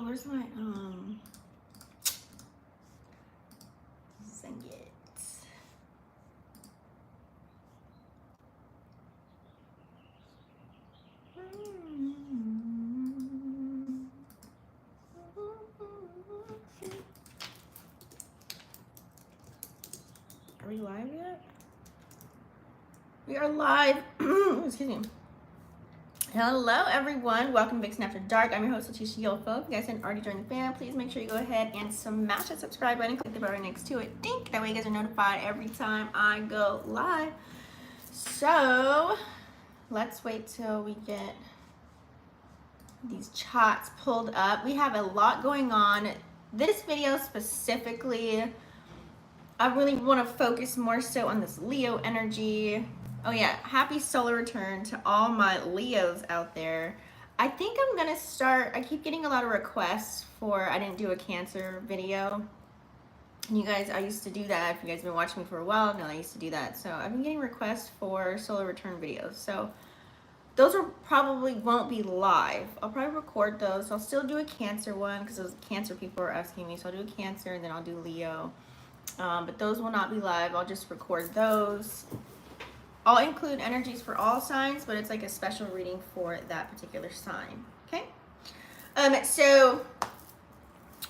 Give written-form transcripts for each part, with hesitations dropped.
where's my sing it. Are we live yet? We are live. Excuse me. Hello, everyone. Welcome to Vixen After Dark. I'm your host, Leticia Yolfo. If you guys haven't already joined the fam, please make sure you go ahead and smash that subscribe button. Click the bell right next to it. Dink. That way you guys are notified every time I go live. So, let's wait till we get these charts pulled up. We have a lot going on. This video specifically, I really want to focus more so on this Leo energy. Oh yeah, happy solar return to all my Leos out there. I think I'm gonna start, I keep getting a lot of requests for, I didn't do a Cancer video. And you guys, I used to do that. If you guys have been watching me for a while, no, I used to do that. So I've been getting requests for solar return videos. So those are probably won't be live. I'll probably record those. I'll still do a Cancer one because those Cancer people are asking me. So I'll do a Cancer and then I'll do Leo. But those will not be live. I'll just record those. I'll include energies for all signs, but it's like a special reading for that particular sign. Okay. So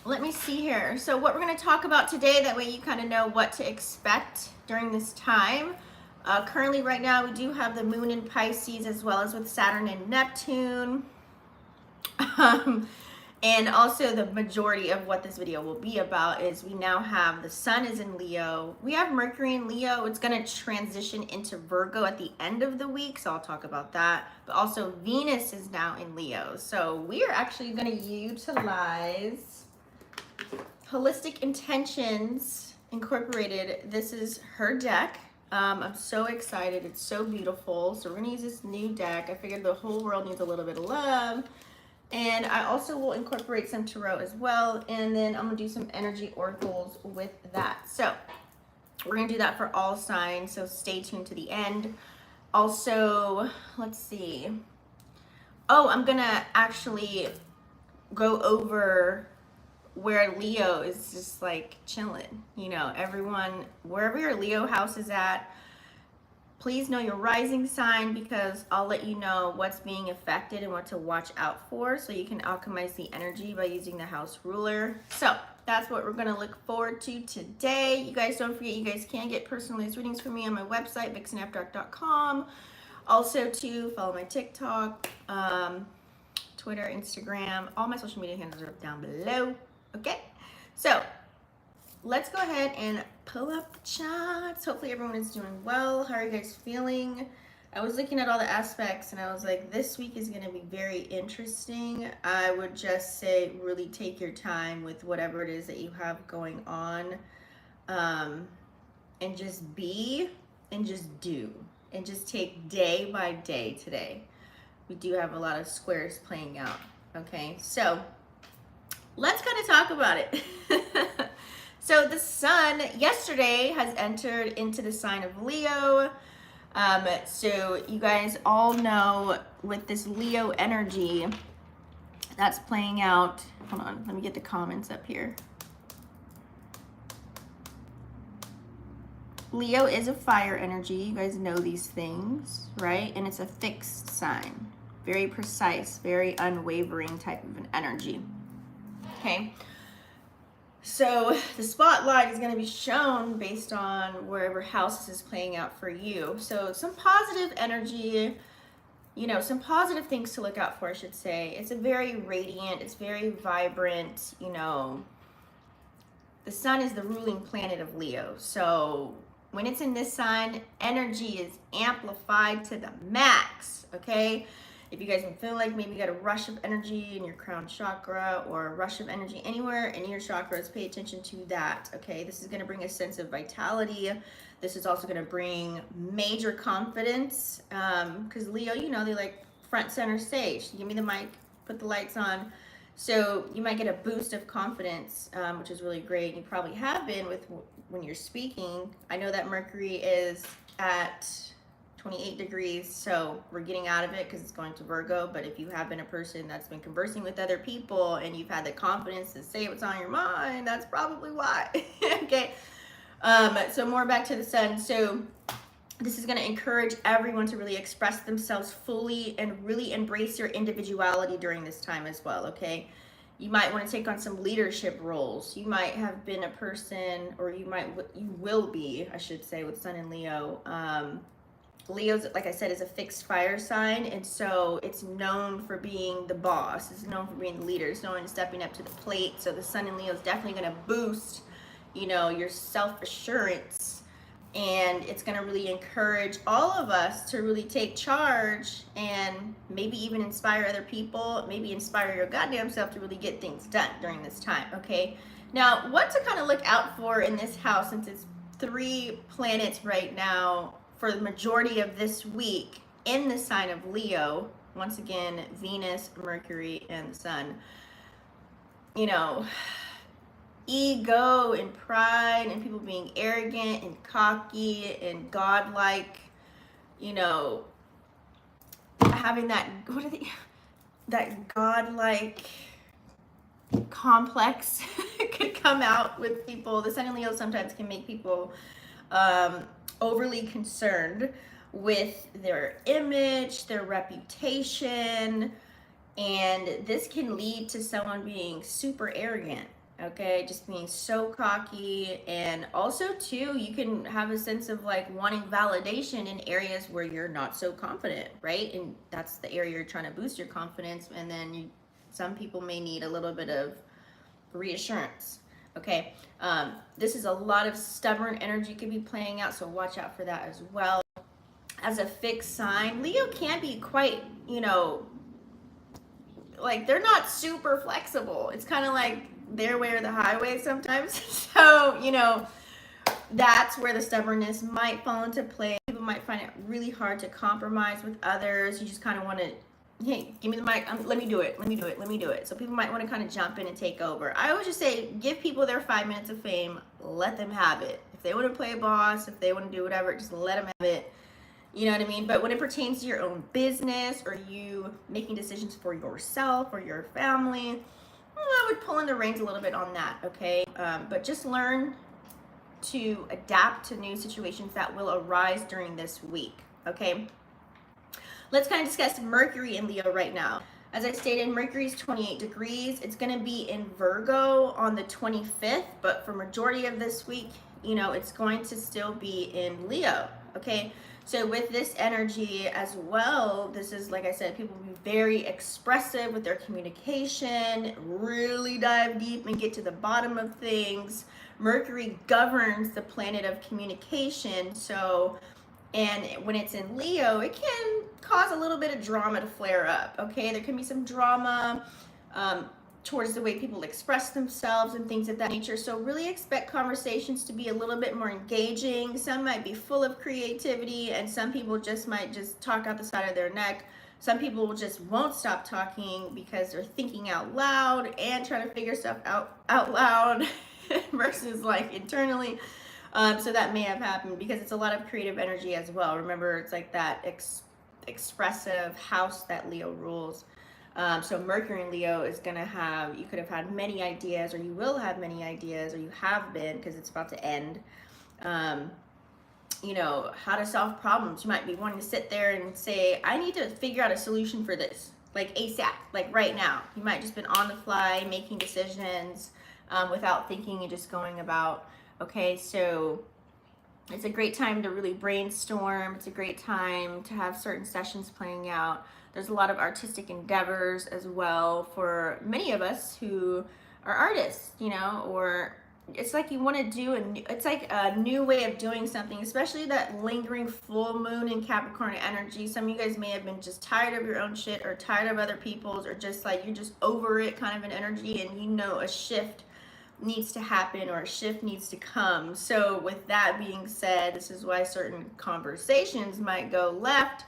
let me see here. So what we're going to talk about today, that way you kind of know what to expect during this time. Currently, right now, we do have the moon in Pisces as well as with Saturn and Neptune. And also the majority of what this video will be about is we now have the sun is in Leo. We have Mercury in Leo. It's going to transition into Virgo at the end of the week, so I'll talk about that. But also Venus is now in Leo. So we are actually going to utilize Holistic Intentions Incorporated. This is her deck. I'm so excited. It's so beautiful. So we're going to use this new deck. I figured the whole world needs a little bit of love. And I also will incorporate some tarot as well. And then I'm going to do some energy oracles with that. So we're going to do that for all signs. So stay tuned to the end. Also, let's see. Oh, I'm going to actually go over where Leo is just like chilling. You know, everyone, wherever your Leo house is at, please know your rising sign, because I'll let you know what's being affected and what to watch out for, so you can alchemize the energy by using the house ruler. So that's what we're going to look forward to today. You guys, don't forget, you guys can get personalized readings from me on my website, vixenafterdark.com. Also to follow my TikTok, Twitter, Instagram. All my social media handles are down below. Okay, so let's go ahead and pull up the charts. Hopefully everyone is doing well. How are you guys feeling? I was looking at all the aspects and I was like, this week is going to be very interesting. I would just say really take your time with whatever it is that you have going on, and just be and just do and just take day by day today. We do have a lot of squares playing out. Okay, so let's kind of talk about it. So the sun yesterday has entered into the sign of Leo. So you guys all know with this Leo energy that's playing out. Hold on, let me get the comments up here. Leo is a fire energy. You guys know these things, right? And it's a fixed sign. Very precise, very unwavering type of an energy. Okay. So the spotlight is going to be shown based on wherever house this is playing out for you. So some positive energy, you know, some positive things to look out for, I should say. It's a very radiant, it's very vibrant, you know. The sun is the ruling planet of Leo. So when it's in this sign, energy is amplified to the max, okay? If you guys feel like maybe you got a rush of energy in your crown chakra or a rush of energy anywhere in your chakras, pay attention to that, okay? This is going to bring a sense of vitality. This is also going to bring major confidence, because Leo, you know, they like front center stage. Give me the mic, put the lights on. So you might get a boost of confidence, which is really great. You probably have been with when you're speaking. I know that Mercury is at 28 degrees. So we're getting out of it because it's going to Virgo. But if you have been a person that's been conversing with other people and you've had the confidence to say what's on your mind, that's probably why. Okay. So more back to the sun. So this is going to encourage everyone to really express themselves fully and really embrace your individuality during this time as well. Okay. You might want to take on some leadership roles. You might have been a person, or you will be, I should say, with Sun and Leo. Leo's, like I said, is a fixed fire sign, and so it's known for being the boss. It's known for being the leader. It's known for stepping up to the plate. So the Sun in Leo is definitely going to boost, your self-assurance, and it's going to really encourage all of us to really take charge and maybe even inspire other people, maybe inspire your goddamn self to really get things done during this time. Okay. Now, what to kind of look out for in this house, since it's 3 planets right now for the majority of this week in the sign of Leo. Once again, Venus, Mercury, and the Sun. Ego and pride and people being arrogant and cocky and godlike, having that godlike complex could come out with people. The Sun in Leo sometimes can make people overly concerned with their image, their reputation, and this can lead to someone being super arrogant. Okay, just being so cocky. And also too, you can have a sense of like wanting validation in areas where you're not so confident, right? And that's the area you're trying to boost your confidence, and then some people may need a little bit of reassurance. Okay, this is a lot of stubborn energy could be playing out, so watch out for that as well. As a fixed sign, Leo can be quite, like they're not super flexible. It's kind of like their way or the highway sometimes. So, that's where the stubbornness might fall into play. People might find it really hard to compromise with others. You just kind of want to, hey, give me the mic. Let me do it. So people might want to kind of jump in and take over. I always just say, give people their 5 minutes of fame. Let them have it. If they want to play boss, if they want to do whatever, just let them have it. You know what I mean? But when it pertains to your own business or you making decisions for yourself or your family, I would pull in the reins a little bit on that, okay? But just learn to adapt to new situations that will arise during this week, okay? Let's kind of discuss Mercury in Leo right now. As I stated, Mercury is 28 degrees. It's going to be in Virgo on the 25th, but for majority of this week, it's going to still be in Leo, okay? So with this energy as well, this is, like I said, people will be very expressive with their communication, really dive deep and get to the bottom of things. Mercury governs the planet of communication. So, and when it's in Leo, it can cause a little bit of drama to flare up, okay? There can be some drama towards the way people express themselves and things of that nature. So really expect conversations to be a little bit more engaging. Some might be full of creativity, and some people might just talk out the side of their neck. Some people just won't stop talking because they're thinking out loud and trying to figure stuff out loud versus like internally. So that may have happened because it's a lot of creative energy as well. Remember, it's like that expressive house that Leo rules. So Mercury in Leo is going to you could have had many ideas, or you will have many ideas, or you have been, because it's about to end. How to solve problems. You might be wanting to sit there and say, I need to figure out a solution for this, like ASAP, like right now. You might just been on the fly, making decisions without thinking and just going about, okay, so it's a great time to really brainstorm. It's a great time to have certain sessions playing out. There's a lot of artistic endeavors as well for many of us who are artists, or it's like you want to do it's like a new way of doing something, especially that lingering full moon in Capricorn energy. Some of you guys may have been just tired of your own shit, or tired of other people's, or just like you're just over it kind of an energy, and a shift needs to happen, or a shift needs to come. So with that being said, this is why certain conversations might go left.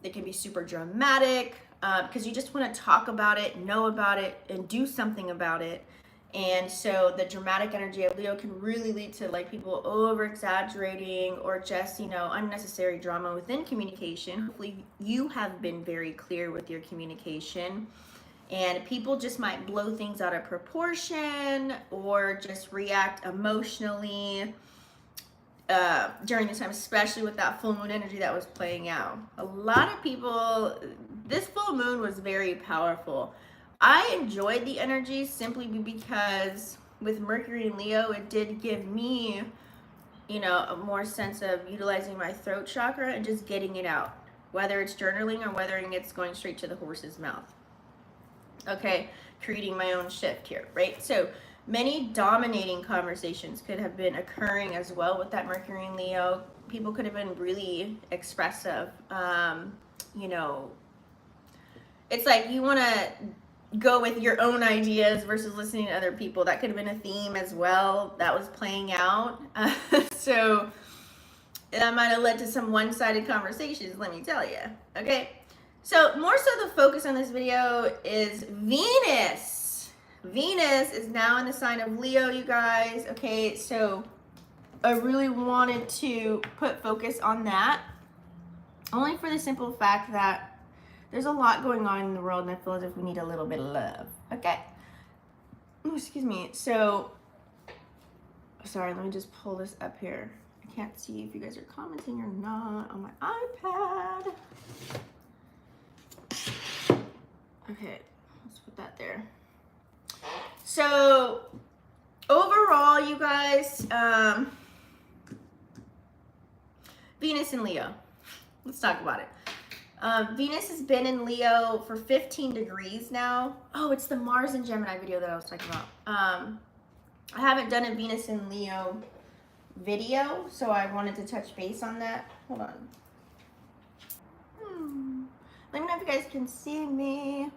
They can be super dramatic because you just want to talk about it, know about it, and do something about it. And so the dramatic energy of Leo can really lead to like people over exaggerating or just, you know, unnecessary drama within communication. Hopefully you have been very clear with your communication, and people just might blow things out of proportion or just react emotionally during this time, especially with that full moon energy that was playing out. A lot of people, this full moon was very powerful. I enjoyed the energy simply because with Mercury and Leo, it did give me, you know, a more sense of utilizing my throat chakra and just getting it out, whether it's journaling or whether it's going straight to the horse's mouth. Okay, creating my own shift here, right? So many dominating conversations could have been occurring as well with that Mercury and Leo. People could have been really expressive. You know, it's like you want to go with your own ideas versus listening to other people. That could have been a theme as well that was playing out. So that might have led to some one-sided conversations, let me tell you. Okay, so more so the focus on this video is Venus. Venus is now in the sign of Leo, you guys. Okay, so I really wanted to put focus on that, only for the simple fact that there's a lot going on in the world, and I feel as if we need a little bit of love. Okay. Oh, excuse me. So, sorry, let me just pull this up here. I can't see if you guys are commenting or not on my iPad. Okay, let's put that there. So, overall, you guys, Venus and Leo. Let's talk about it. Venus has been in Leo for 15 degrees now. Oh, it's the Mars and Gemini video that I was talking about. I haven't done a Venus and Leo video, so I wanted to touch base on that. Hold on. Let me know if you guys can see me.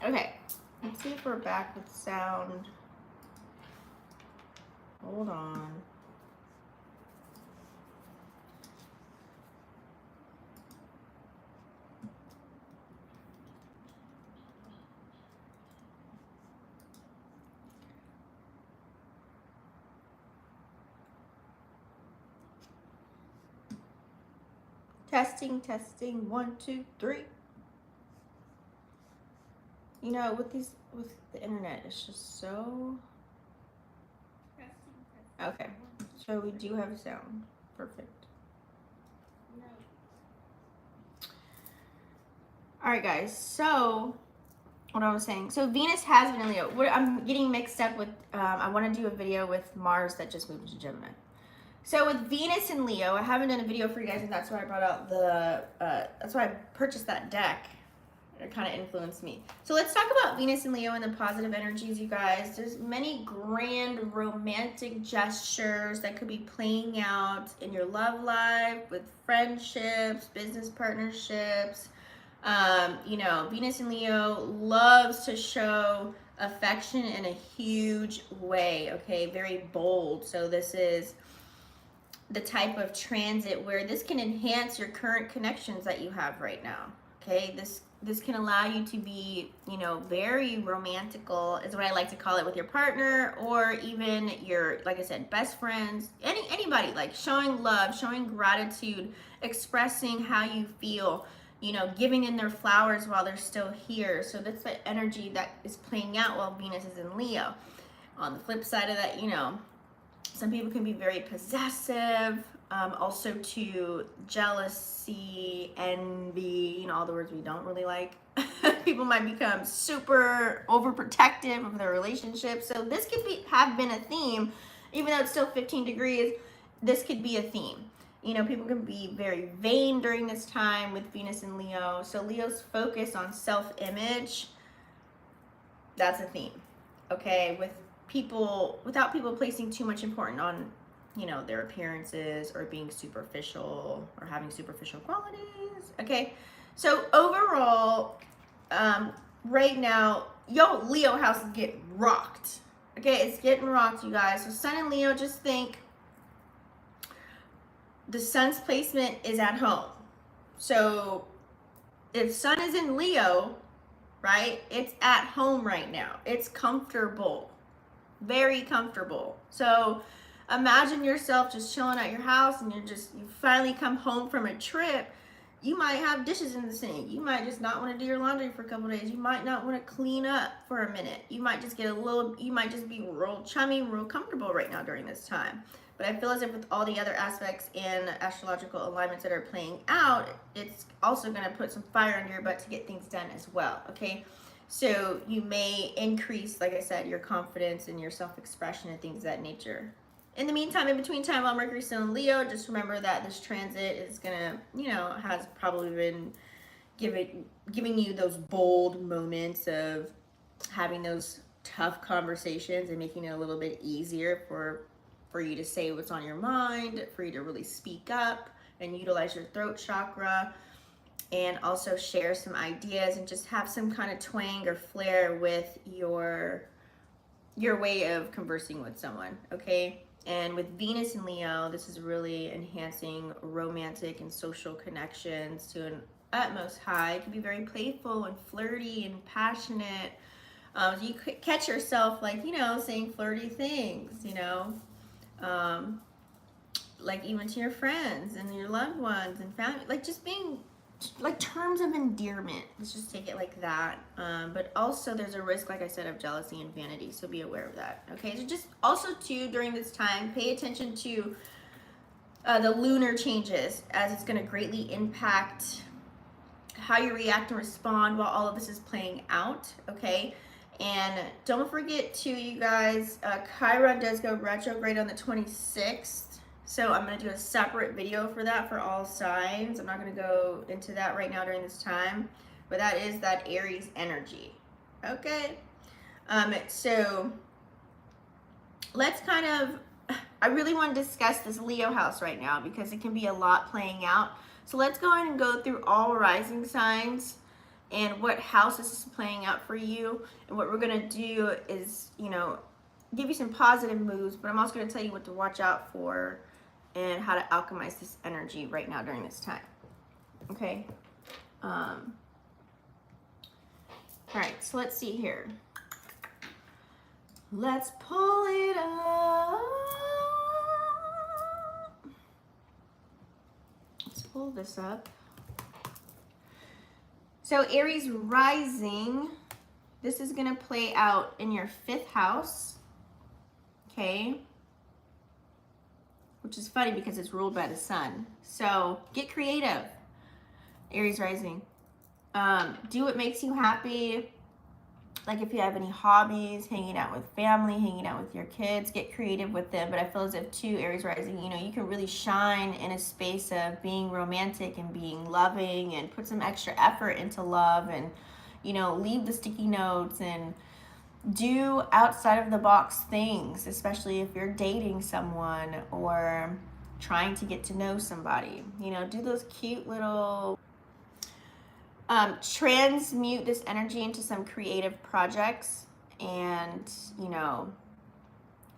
Okay, let's see if we're back with sound. Hold on. Testing, testing, 1, 2, 3. You know, with the internet, it's just so. Okay, so we do have sound. Perfect. All right, guys. So, what I was saying. So Venus has been in Leo. I'm getting mixed up with. I want to do a video with Mars that just moved to Gemini. So with Venus and Leo, I haven't done a video for you guys, and that's why I brought out the. That's why I purchased that deck. It kind of influenced me. So let's talk about Venus and Leo and the positive energies, you guys. There's many grand romantic gestures that could be playing out in your love life, with friendships, business partnerships. You know, Venus and Leo loves to show affection in a huge way, okay? Very bold. So this is the type of transit where this can enhance your current connections that you have right now, okay? This can allow you to be, you know, very romantical is what I like to call it, with your partner, or even your, like I said, best friends, anybody, like showing love, showing gratitude, expressing how you feel, you know, giving in their flowers while they're still here. So that's the energy that is playing out while Venus is in Leo. On the flip side of that, you know, some people can be very possessive, also to jealousy, envy, you know, all the words we don't really like. People might become super overprotective of their relationship. So this could have been a theme, even though it's still 15 degrees, this could be a theme. You know, people can be very vain during this time with Venus and Leo. So Leo's focus on self-image, that's a theme, okay? Without people placing too much importance on, you know, their appearances or being superficial or having superficial qualities, okay? So overall, right now, Leo house is getting rocked, okay? It's getting rocked, you guys. So Sun and Leo, just think the Sun's placement is at home. So if Sun is in Leo, right, it's at home right now. It's comfortable, very comfortable. So imagine yourself just chilling at your house and you finally come home from a trip. You might have dishes in the sink. You might just not want to do your laundry for a couple days. You might not want to clean up for a minute. You might just you might just be real chummy, real comfortable right now during this time. But I feel as if with all the other aspects and astrological alignments that are playing out, it's also going to put some fire under your butt to get things done as well, okay? So you may increase, like I said, your confidence and your self-expression and things of that nature. In the meantime, in between time, while Mercury's still in Leo, just remember that this transit is gonna, has probably been giving you those bold moments of having those tough conversations and making it a little bit easier for you to say what's on your mind, for you to really speak up and utilize your throat chakra, and also share some ideas and just have some kind of twang or flair with your way of conversing with someone, okay? And with Venus in Leo, this is really enhancing romantic and social connections to an utmost high. It can be very playful and flirty and passionate. So you could catch yourself like, saying flirty things, like even to your friends and your loved ones and family, like just being like terms of endearment. Let's just take it like that. But also there's a risk, like I said, of jealousy and vanity. So be aware of that. Okay. So just also too, during this time, pay attention to the lunar changes, as it's going to greatly impact how you react and respond while all of this is playing out. Okay. And don't forget to, you guys, Chiron does go retrograde on the 26th. So I'm going to do a separate video for that for all signs. I'm not going to go into that right now during this time, but that is that Aries energy. Okay. So let's I really want to discuss this Leo house right now because it can be a lot playing out. So let's go ahead and go through all rising signs and what house this is playing out for you. And what we're going to do is, give you some positive moves, but I'm also going to tell you what to watch out for and how to alchemize this energy right now during this time. Okay. All right, so let's see here. Let's pull it up. Let's pull this up. So Aries rising, this is going to play out in your 5th house. Okay. Which is funny because it's ruled by the sun. So get creative, Aries rising. Do what makes you happy. Like if you have any hobbies, hanging out with family, hanging out with your kids, get creative with them. But I feel as if too, Aries rising, you can really shine in a space of being romantic and being loving and put some extra effort into love and, leave the sticky notes and do outside of the box things, especially if you're dating someone or trying to get to know somebody. Do those cute little transmute this energy into some creative projects, and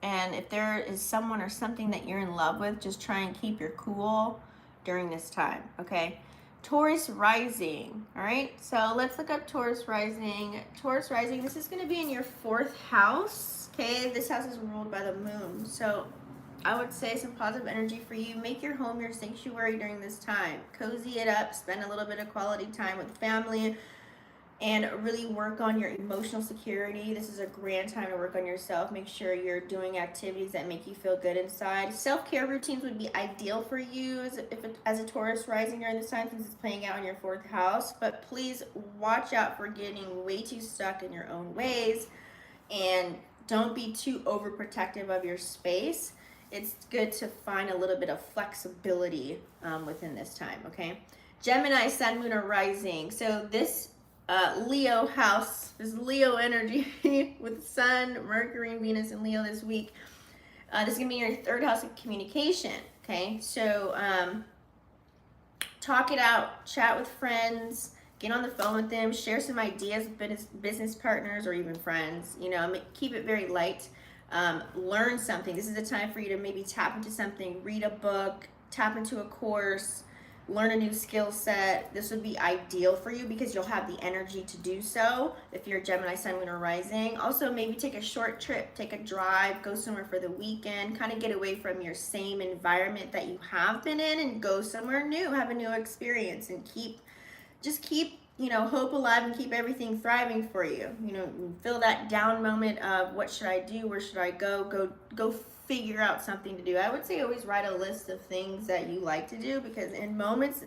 and if there is someone or something that you're in love with, just try and keep your cool during this time. Okay. Taurus rising. All right, so let's look up Taurus rising. Taurus rising, this is going to be in your 4th house. Okay, this house is ruled by the moon, so I would say some positive energy for you. Make your home your sanctuary during this time. Cozy it up, spend a little bit of quality time with family, and really work on your emotional security. This is a grand time to work on yourself. Make sure you're doing activities that make you feel good inside. Self-care routines would be ideal for you as a Taurus rising during this time, since it's playing out in your 4th house. But please watch out for getting way too stuck in your own ways, and don't be too overprotective of your space. It's good to find a little bit of flexibility within this time, okay? Gemini, Sun, Moon, or Rising. So this Leo house, this Leo energy with Sun, Mercury, and Venus in Leo this week. This is going to be your 3rd house of communication, okay? So talk it out, chat with friends, get on the phone with them, share some ideas with business partners or even friends. Keep it very light. Learn something. This is a time for you to maybe tap into something, read a book, tap into a course, learn a new skill set. This would be ideal for you because you'll have the energy to do so if you're Gemini Sun, Moon, or Rising. Also, maybe take a short trip, take a drive, go somewhere for the weekend, kind of get away from your same environment that you have been in and go somewhere new, have a new experience, and keep hope alive and keep everything thriving for you. Feel that down moment of what should I do? Where should I go? Go figure out something to do. I would say always write a list of things that you like to do, because in moments,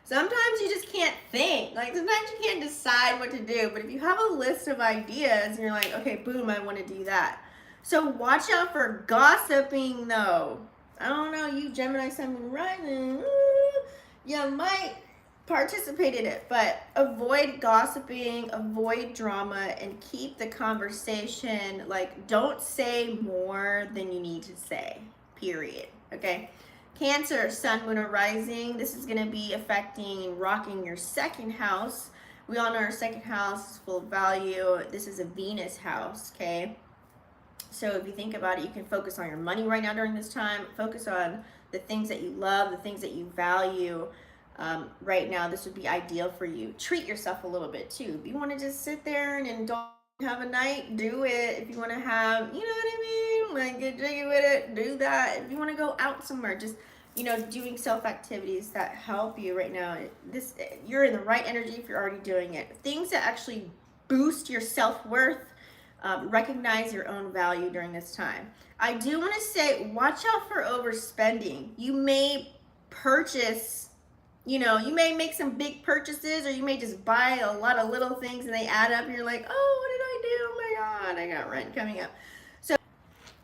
sometimes you just can't think. Like sometimes you can't decide what to do, but if you have a list of ideas and you're like, okay, boom, I want to do that. So watch out for gossiping though. I don't know, you Gemini, Sun, Moon, Rising, you might participate in it, but avoid gossiping, avoid drama, and keep the conversation, like, don't say more than you need to say, period. Okay, Cancer, Sun, Moon, or Rising, this is going to be affecting, rocking your second house. We all know our second house is full of value. This is a Venus house. Okay, so if you think about it, you can focus on your money right now during this time. Focus on the things that you love, the things that you value. Right now, this would be ideal for you. Treat yourself a little bit too. If you want to just sit there and don't have a night, do it. If you want to have, you know what I mean, like get jiggy with it, do that. If you want to go out somewhere, just doing self activities that help you right now. You're in the right energy if you're already doing it. Things that actually boost your self-worth. Recognize your own value during this time. I do want to say, watch out for overspending. You may purchase, you may make some big purchases, or you may just buy a lot of little things and they add up and you're like, oh, what did I do? Oh my God, I got rent coming up. So,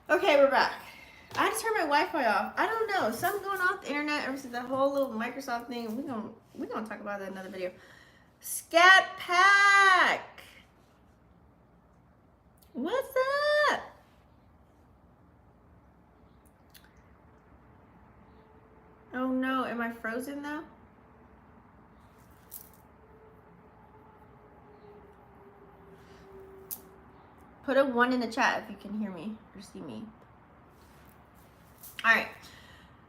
okay, we're back. I just turned my Wi-Fi off. I don't know, something going on with the internet ever since that whole little Microsoft thing. We're gonna talk about that in another video. Scat Pack. What's up? Oh no, am I frozen though? Put a 1 in the chat if you can hear me or see me. All right,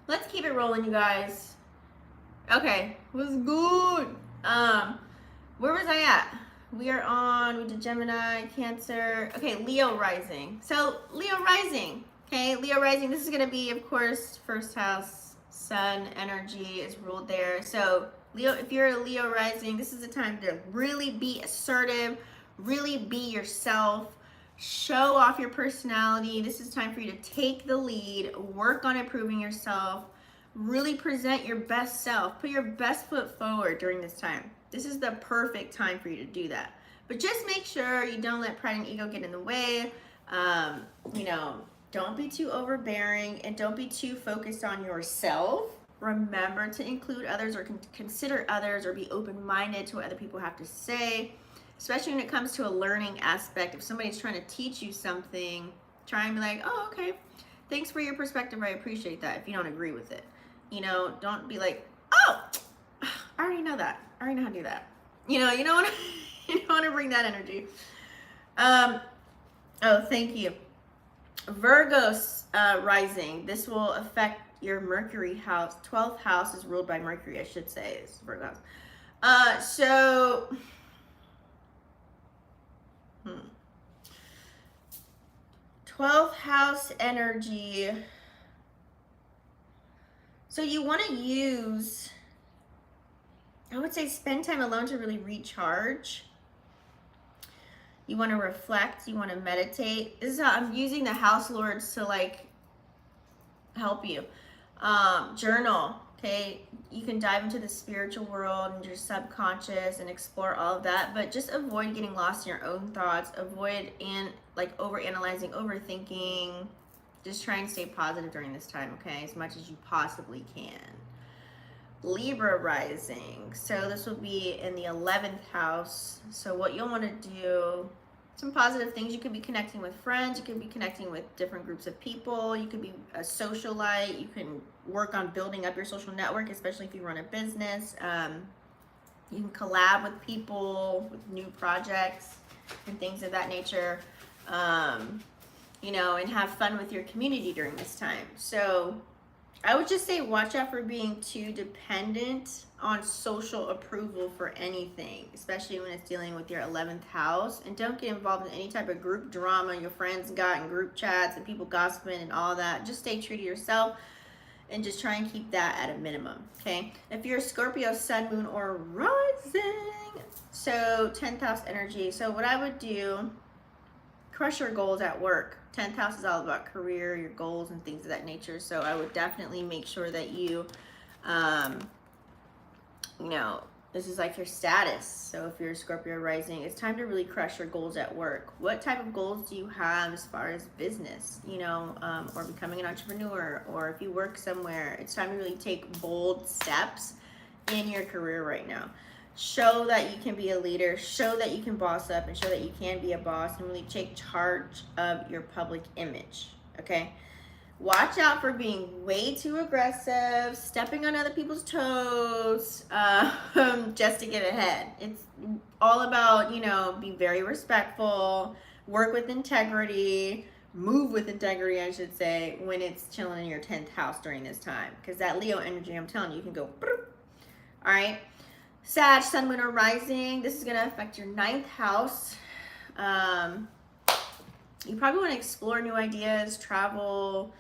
let's keep it rolling, you guys. Okay, what's good? Where was I at? We did Gemini, Cancer. Okay, Leo rising. So Leo rising. Okay, Leo rising. This is gonna be, of course, first house. Sun energy is ruled there. So Leo, if you're a Leo rising, this is the time to really be assertive, really be yourself. Show off your personality. This is time for you to take the lead, work on improving yourself, really present your best self, put your best foot forward during this time. This is the perfect time for you to do that. But just make sure you don't let pride and ego get in the way. Don't be too overbearing and don't be too focused on yourself. Remember to include others or consider others, or be open-minded to what other people have to say. Especially when it comes to a learning aspect. If somebody's trying to teach you something, try and be like, oh, okay, thanks for your perspective, I appreciate that, if you don't agree with it. Don't be like, oh, I already know that. I already know how to do that. You don't want to bring that energy. Oh, thank you. Virgo rising. This will affect your Mercury house. 12th house is ruled by Mercury, I should say. It's Virgo house. So... 12th house energy. So you want to use, I would say, spend time alone to really recharge. You want to reflect. You want to meditate. This is how I'm using the house lords to help you. Journal. Okay, you can dive into the spiritual world and your subconscious and explore all of that, but just avoid getting lost in your own thoughts. Avoid overanalyzing, overthinking. Just try and stay positive during this time, okay, as much as you possibly can. Libra rising. So this will be in the 11th house. So what you'll want to do, some positive things. You could be connecting with friends. You could be connecting with different groups of people. You could be a socialite. You can work on building up your social network, especially if you run a business. You can collab with people with new projects and things of that nature. And have fun with your community during this time. So I would just say watch out for being too dependent on social approval for anything, especially when it's dealing with your 11th house. And don't get involved in any type of group drama your friends got in group chats and people gossiping and all that. Just stay true to yourself and just try and keep that at a minimum, okay? If you're a Scorpio, sun, moon, or rising, so 10th house energy. So what I would do, crush your goals at work. 10th house is all about career, your goals, and things of that nature. So I would definitely make sure that you, you know, this is like your status. So if you're a Scorpio rising, it's time to really crush your goals at work. What type of goals do you have as far as business, you know, or becoming an entrepreneur, or if you work somewhere, it's time to really take bold steps in your career right now. Show that you can be a leader, show that you can boss up, and show that you can be a boss, and really take charge of your public image, okay? Watch out for being way too aggressive, stepping on other people's toes, just to get ahead. It's all about, you know, be very respectful, work with integrity, move with integrity, I should say, when it's chilling in your 10th house during this time. Because that Leo energy, I'm telling you, you can go, all right? Sag, sun, moon, or rising, this is going to affect your 9th house. You probably want to explore new ideas, travel,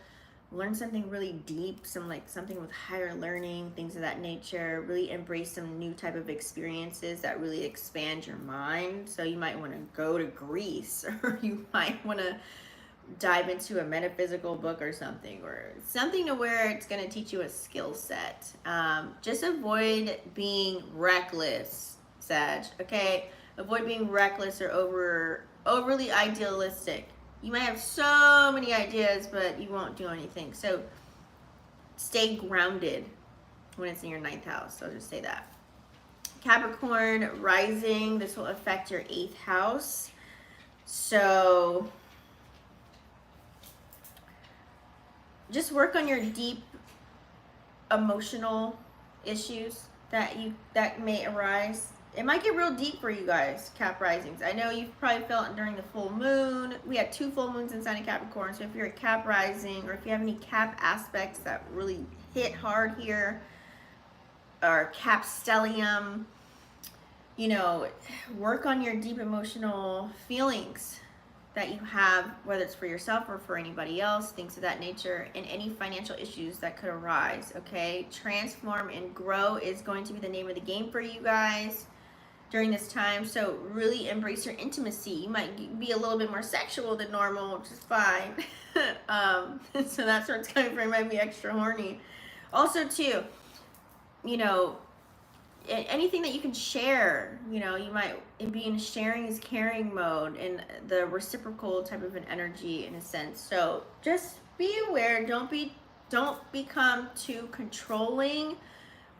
learn something really deep, something with higher learning, things of that nature. Really embrace some new type of experiences that really expand your mind. So you might want to go to Greece, or you might want to dive into a metaphysical book or something to where it's going to teach you a skill set. Just avoid being reckless, Sag, okay? Avoid being reckless or overly idealistic. You might have so many ideas, but you won't do anything. So stay grounded when it's in your 9th house. So I'll just say that. Capricorn rising, this will affect your 8th house. So just work on your deep emotional issues that may arise. It might get real deep for you guys, Cap risings. I know you've probably felt it during the full moon. We had 2 full moons inside of Capricorn. So if you're a Cap rising, or if you have any Cap aspects that really hit hard here, or Cap stellium, you know, work on your deep emotional feelings that you have, whether it's for yourself or for anybody else, things of that nature, and any financial issues that could arise, okay? Transform and grow is going to be the name of the game for you guys during this time. So really embrace your intimacy. You might be a little bit more sexual than normal, which is fine. So that's where it's coming from. It might be extra horny. Also too, you know, anything that you can share, you know, you might be in sharing is caring mode, and the reciprocal type of an energy in a sense. So just be aware. Don't become too controlling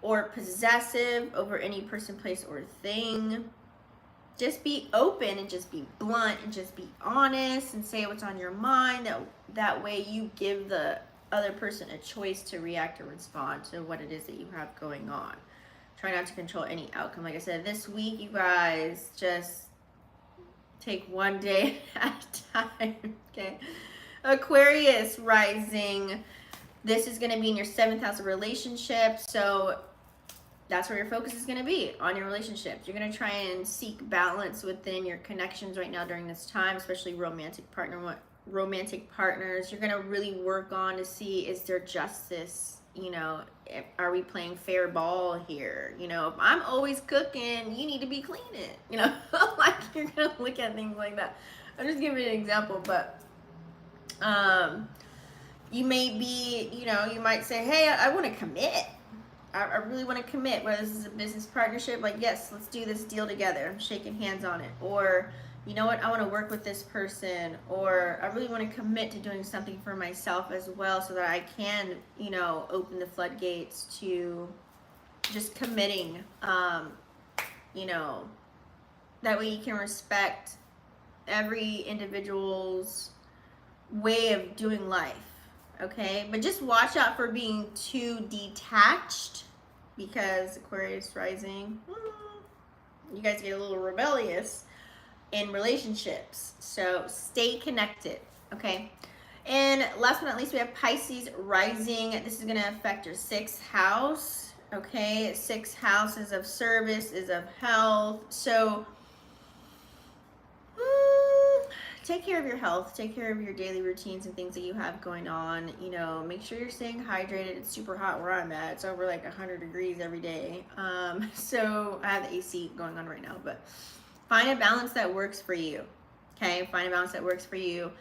or possessive over any person, place, or thing. Just be open and just be blunt and just be honest and say what's on your mind. That way you give the other person a choice to react or respond to what it is that you have going on. Try not to control any outcome. Like I said, this week, you guys, just take one day at a time, okay? Aquarius rising. This is going to be in your 7th house of relationships. So that's where your focus is going to be, on your relationships. You're going to try and seek balance within your connections right now during this time, especially romantic partners. You're going to really work on to see, is there justice? You know, are we playing fair ball here? You know, if I'm always cooking, you need to be cleaning. You know, like you're going to look at things like that. I'm just giving you an example, but you may be, you know, you might say, hey, I want to commit. I really want to commit, whether this is a business partnership, like, yes, let's do this deal together. I'm shaking hands on it. Or, you know what, I want to work with this person, or I really want to commit to doing something for myself as well, so that I can, you know, open the floodgates to just committing, you know, that way you can respect every individual's way of doing life, okay? But just watch out for being too detached, because Aquarius rising, you guys get a little rebellious in relationships. So stay connected, okay? And last but not least, we have Pisces rising. This is going to affect your 6th house. Okay, 6th house is of service, is of health. So take care of your health, take care of your daily routines and things that you have going on. You know, make sure you're staying hydrated. It's super hot where I'm at. It's over like 100 degrees every day. So I have the AC going on right now, but find a balance that works for you. Okay, find a balance that works for you.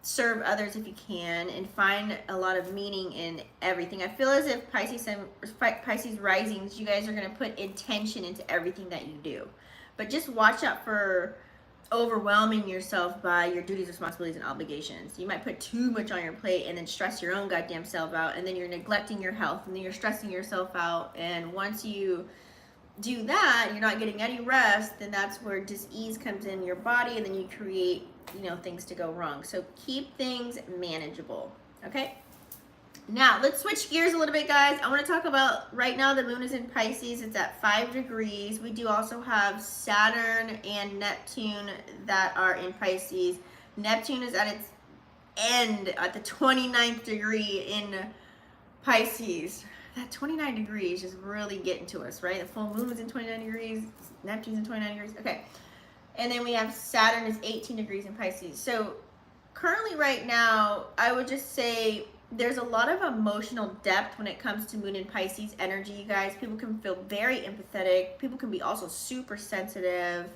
Serve others if you can, and find a lot of meaning in everything. I feel as if Pisces risings, you guys are going to put intention into everything that you do. But just watch out for overwhelming yourself by your duties, responsibilities, and obligations. You might put too much on your plate and then stress your own goddamn self out, and then you're neglecting your health, and then you're stressing yourself out. And once you do that, you're not getting any rest, then that's where dis-ease comes in your body, and then you create, you know, things to go wrong. So keep things manageable. Okay, now let's switch gears a little bit, guys. I want to talk about, right now the moon is in Pisces. It's at 5 degrees. We do also have Saturn and Neptune that are in Pisces. Neptune is at its end at the 29th degree in Pisces. That 29 degrees is really getting to us, right? The full moon is in 29 degrees. Neptune's in 29 degrees. Okay. And then we have Saturn is 18 degrees in Pisces. So currently right now, I would just say there's a lot of emotional depth when it comes to moon and Pisces energy, you guys. People can feel very empathetic. People can be also super sensitive,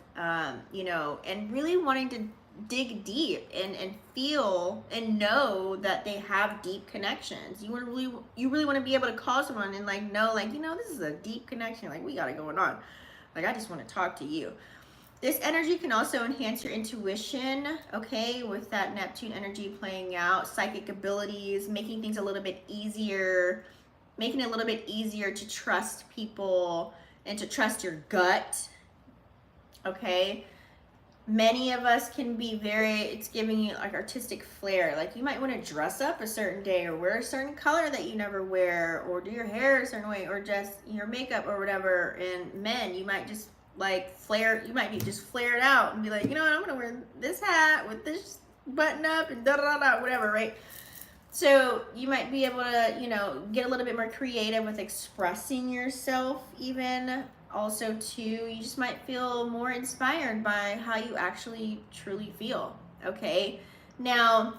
you know, and really wanting to dig deep and feel and know that they have deep connections. You really want to be able to call someone and like know, like, you know, this is a deep connection. Like, we got it going on. Like, I just want to talk to you. This energy can also enhance your intuition, okay, with that Neptune energy playing out, psychic abilities, making things a little bit easier, making it a little bit easier to trust people and to trust your gut, okay? Many of us can be it's giving you like artistic flair. Like, you might want to dress up a certain day or wear a certain color that you never wear, or do your hair a certain way, or just your makeup or whatever. And men, you might just like you might be just flared out and be like, you know what, I'm gonna wear this hat with this button up and da da da, whatever, right? So you might be able to, you know, get a little bit more creative with expressing yourself. Even also too, you just might feel more inspired by how you actually truly feel. Okay, now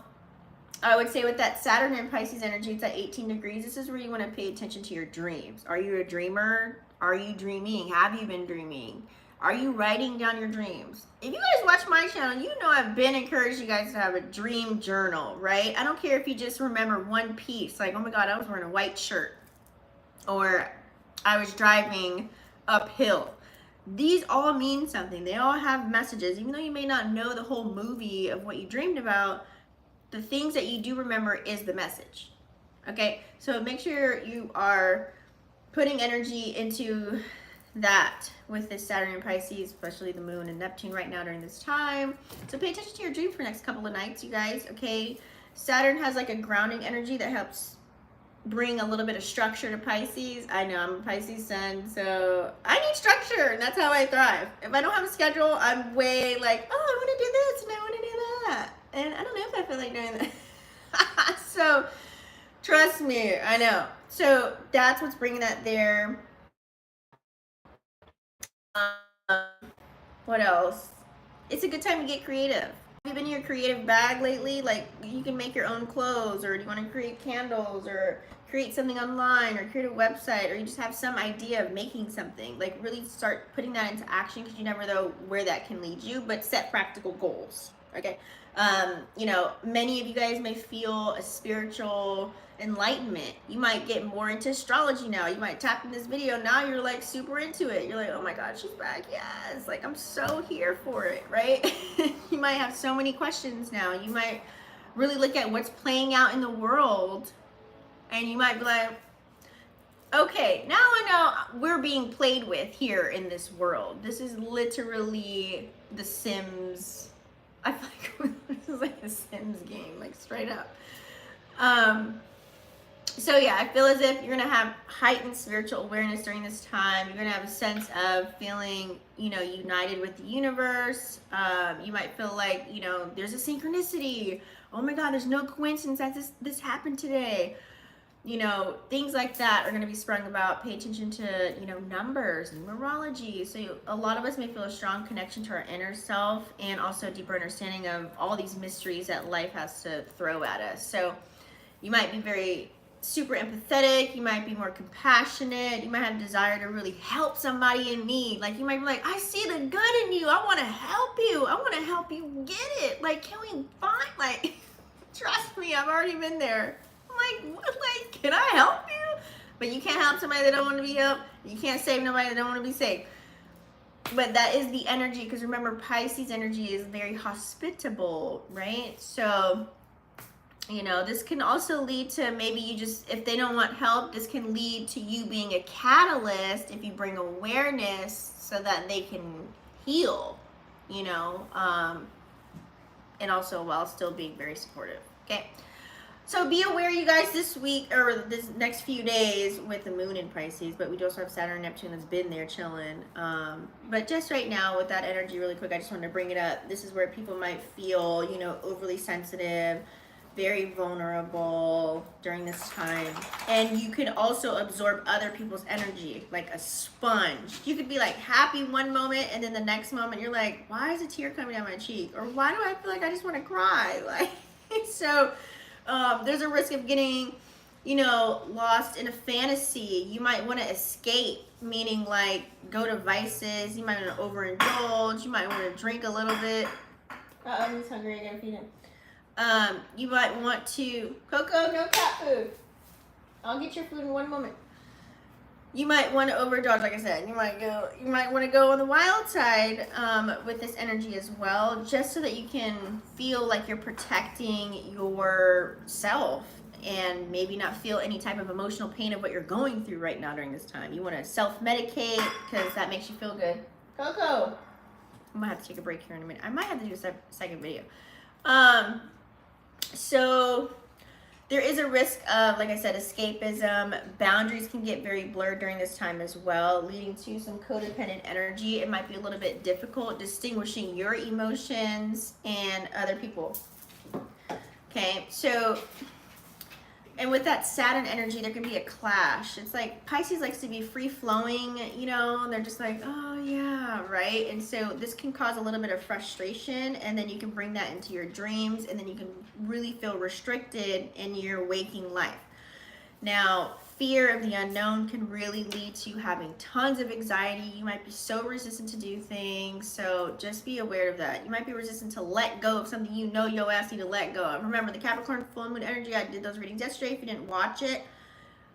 I would say with that Saturn and Pisces energy, it's at 18 degrees. This is where you want to pay attention to your dreams. Are you a dreamer? Are you dreaming? Have you been dreaming? Are you writing down your dreams? If you guys watch my channel, you know I've been encouraging you guys to have a dream journal, right? I don't care if you just remember one piece, like, oh my God, I was wearing a white shirt, or I was driving uphill. These all mean something. They all have messages. Even though you may not know the whole movie of what you dreamed about, the things that you do remember is the message. Okay, so make sure you are putting energy into that with this Saturn and Pisces, especially the moon and Neptune right now during this time. So pay attention to your dream for the next couple of nights, you guys, okay? Saturn has like a grounding energy that helps bring a little bit of structure to Pisces. I know I'm a Pisces sun, so I need structure, and that's how I thrive. If I don't have a schedule, I'm way like, oh, I want to do this and I want to do that, and I don't know if I feel like doing that. So trust me, I know. So that's what's bringing that there. What else? It's a good time to get creative. Have you been in your creative bag lately? Like, you can make your own clothes, or do you want to create candles, or create something online, or create a website, or you just have some idea of making something. Like, really start putting that into action, because you never know where that can lead you, but set practical goals, okay? You know, many of you guys may feel a spiritual enlightenment. You might get more into astrology now. You might tap in this video. Now you're like super into it. You're like, oh my God, she's back. Yes. Like, I'm so here for it, right? You might have so many questions now. You might really look at what's playing out in the world, and you might be like, okay, now I know we're being played with here in this world. This is literally The Sims. I feel like this is like a Sims game, like straight up. So yeah, I feel as if you're gonna have heightened spiritual awareness during this time. You're gonna have a sense of feeling, you know, united with the universe. You might feel like, you know, there's a synchronicity, oh my God, there's no coincidence that this happened today. You know, things like that are going to be sprung about. Pay attention to, you know, numbers and numerology. So a lot of us may feel a strong connection to our inner self and also a deeper understanding of all these mysteries that life has to throw at us. So you might be very super empathetic. You might be more compassionate. You might have a desire to really help somebody in need. Like you might be like, I see the good in you. I want to help you. I want to help you get it. Like, can we find, like, trust me, I've already been there. I'm like, what? Like, can I help you? But you can't help somebody that don't want to be helped. You can't save nobody that don't want to be saved. But that is the energy, because remember, Pisces energy is very hospitable, right? So, you know, this can also lead to maybe you just, if they don't want help, this can lead to you being a catalyst if you bring awareness so that they can heal, you know, and also while still being very supportive. Okay. So be aware, you guys, this week or this next few days with the moon in Pisces, but we do also have Saturn and Neptune that's been there chilling. But just right now with that energy, really quick, I just wanted to bring it up. This is where people might feel, you know, overly sensitive, very vulnerable during this time. And you can also absorb other people's energy like a sponge. You could be like happy one moment and then the next moment you're like, why is a tear coming down my cheek? Or why do I feel like I just want to cry? Like, so there's a risk of getting, you know, lost in a fantasy. You might want to escape, meaning like go to vices. You might want to overindulge. You might want to drink a little bit. Uh-oh, he's hungry. I gotta feed him. You might want to, Coco, no cat food. I'll get your food in one moment. You might want to overindulge, like I said. You might want to go on the wild side with this energy as well, just so that you can feel like you're protecting yourself and maybe not feel any type of emotional pain of what you're going through right now during this time. You want to self-medicate because that makes you feel good. Coco, I might have to take a break here in a minute. I might have to do a second video. So there is a risk of, like I said, escapism. Boundaries can get very blurred during this time as well, leading to some codependent energy. It might be a little bit difficult distinguishing your emotions and other people. Okay, so, and with that Saturn energy, there can be a clash. It's like Pisces likes to be free-flowing, you know, and they're just like, oh yeah, right? And so this can cause a little bit of frustration, and then you can bring that into your dreams, and then you can really feel restricted in your waking life. Now, fear of the unknown can really lead to having tons of anxiety. You might be so resistant to do things, so just be aware of that. You might be resistant to let go of something you know your ass need to let go of. Remember, the Capricorn full moon energy, I did those readings yesterday. If you didn't watch it,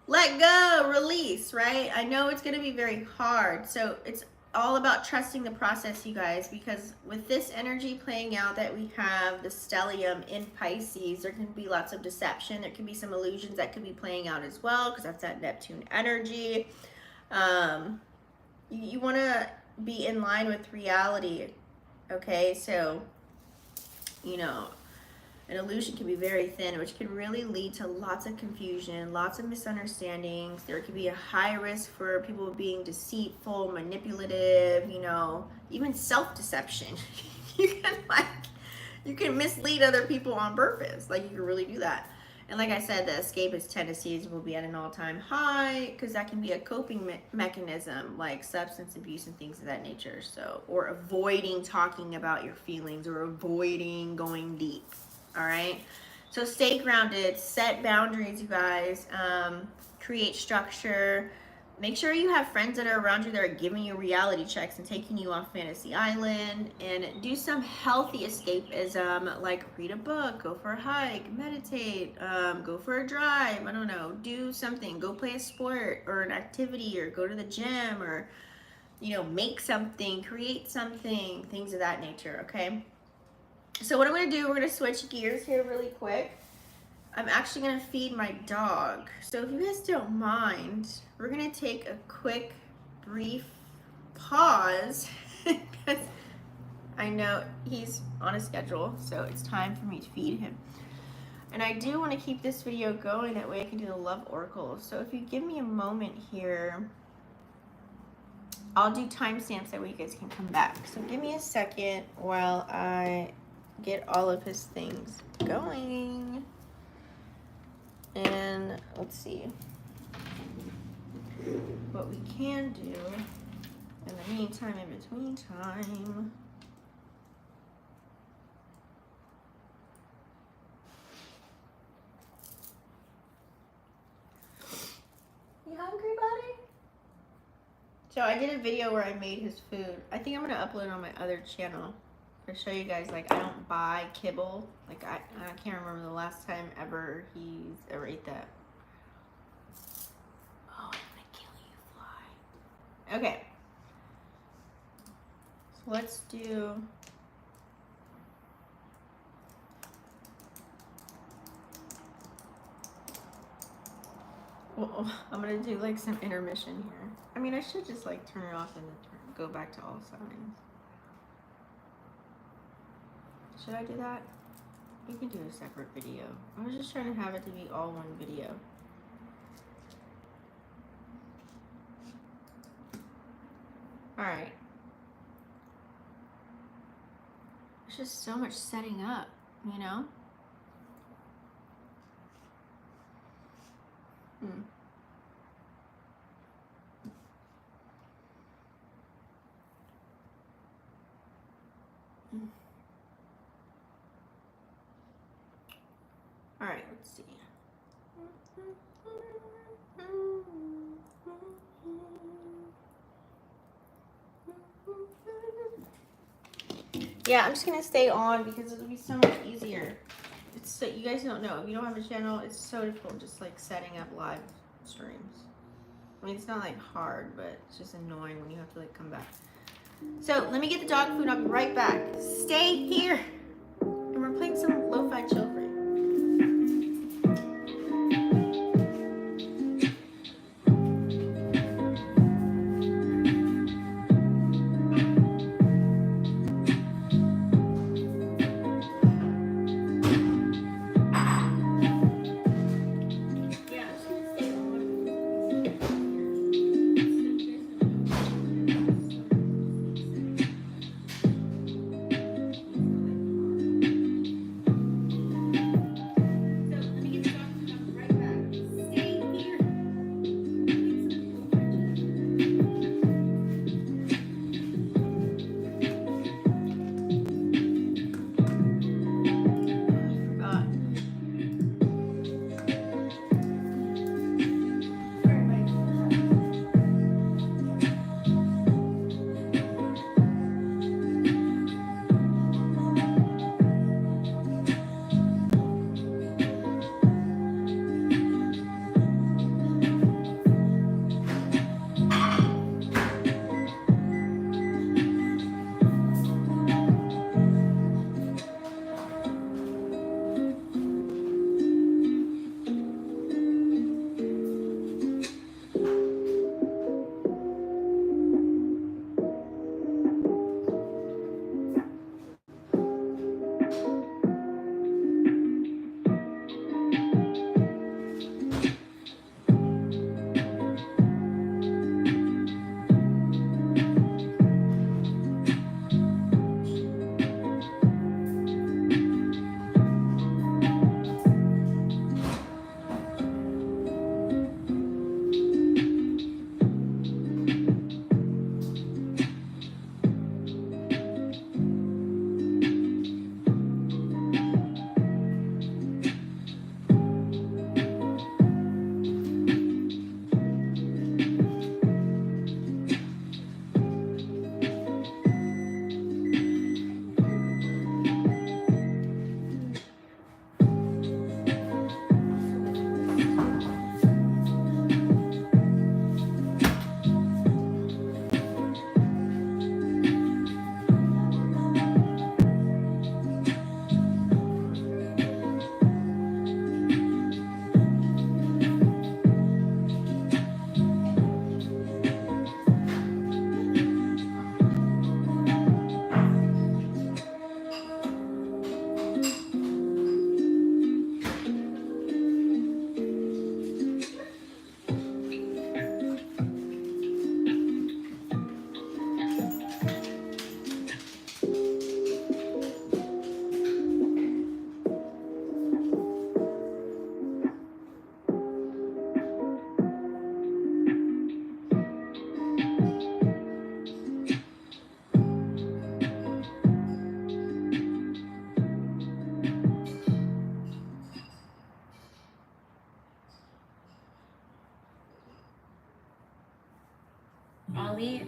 let go, release, right? I know it's going to be very hard, so it's all about trusting the process, you guys, because with this energy playing out that we have the stellium in Pisces, there can be lots of deception. There can be some illusions that could be playing out as well, because that's that Neptune energy. You want to be in line with reality, okay? So, you know, an illusion can be very thin, which can really lead to lots of confusion, lots of misunderstandings. There could be a high risk for people being deceitful, manipulative, you know, even self-deception. You can mislead other people on purpose. Like, you can really do that. And like I said, the escapist tendencies will be at an all-time high, because that can be a coping mechanism, like substance abuse and things of that nature. So, or avoiding talking about your feelings, or avoiding going deep. All right, so stay grounded, set boundaries, you guys, create structure, make sure you have friends that are around you that are giving you reality checks and taking you off fantasy island, and do some healthy escapism, like read a book, go for a hike, meditate, go for a drive, I don't know, do something, go play a sport or an activity, or go to the gym, or, you know, make something, create something, things of that nature. Okay, so what I'm going to do, we're going to switch gears here really quick. I'm actually going to feed my dog. So if you guys don't mind, we're going to take a quick, brief pause because I know he's on a schedule, so it's time for me to feed him. And I do want to keep this video going, that way I can do the love oracle. So if you give me a moment here, I'll do timestamps that way you guys can come back. So give me a second while I get all of his things going. And let's see what we can do in the meantime, in between time. You hungry, buddy? So I did a video where I made his food. I think I'm gonna upload it on my other channel to show you guys, like, I don't buy kibble. Like, I can't remember the last time ever he's ever ate that. Oh, I'm gonna kill you, fly. Okay. So let's do... Well, I'm gonna do like some intermission here. I mean, I should just like turn it off and go back to all settings. Should I do that? We can do a separate video. I was just trying to have it to be all one video. All right. It's just so much setting up, you know? All right, let's see. Yeah, I'm just gonna stay on because it'll be so much easier. It's so, you guys don't know, if you don't have a channel, it's so difficult just like setting up live streams. I mean, it's not like hard, but it's just annoying when you have to like come back. So let me get the dog food. I'll be right back. Stay here. And we're playing some lo-fi chill for you.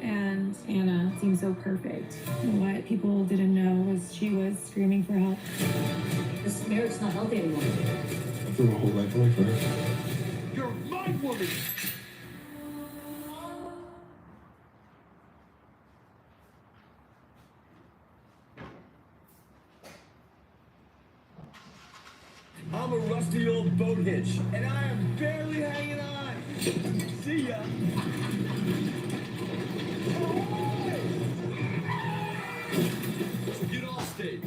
and Anna seemed so perfect. What people didn't know was she was screaming for help. This marriage's not healthy anymore. I threw my whole life away for her. You're my woman! I'm a rusty old boat hitch, and I am barely hanging on. See ya. Get off stage.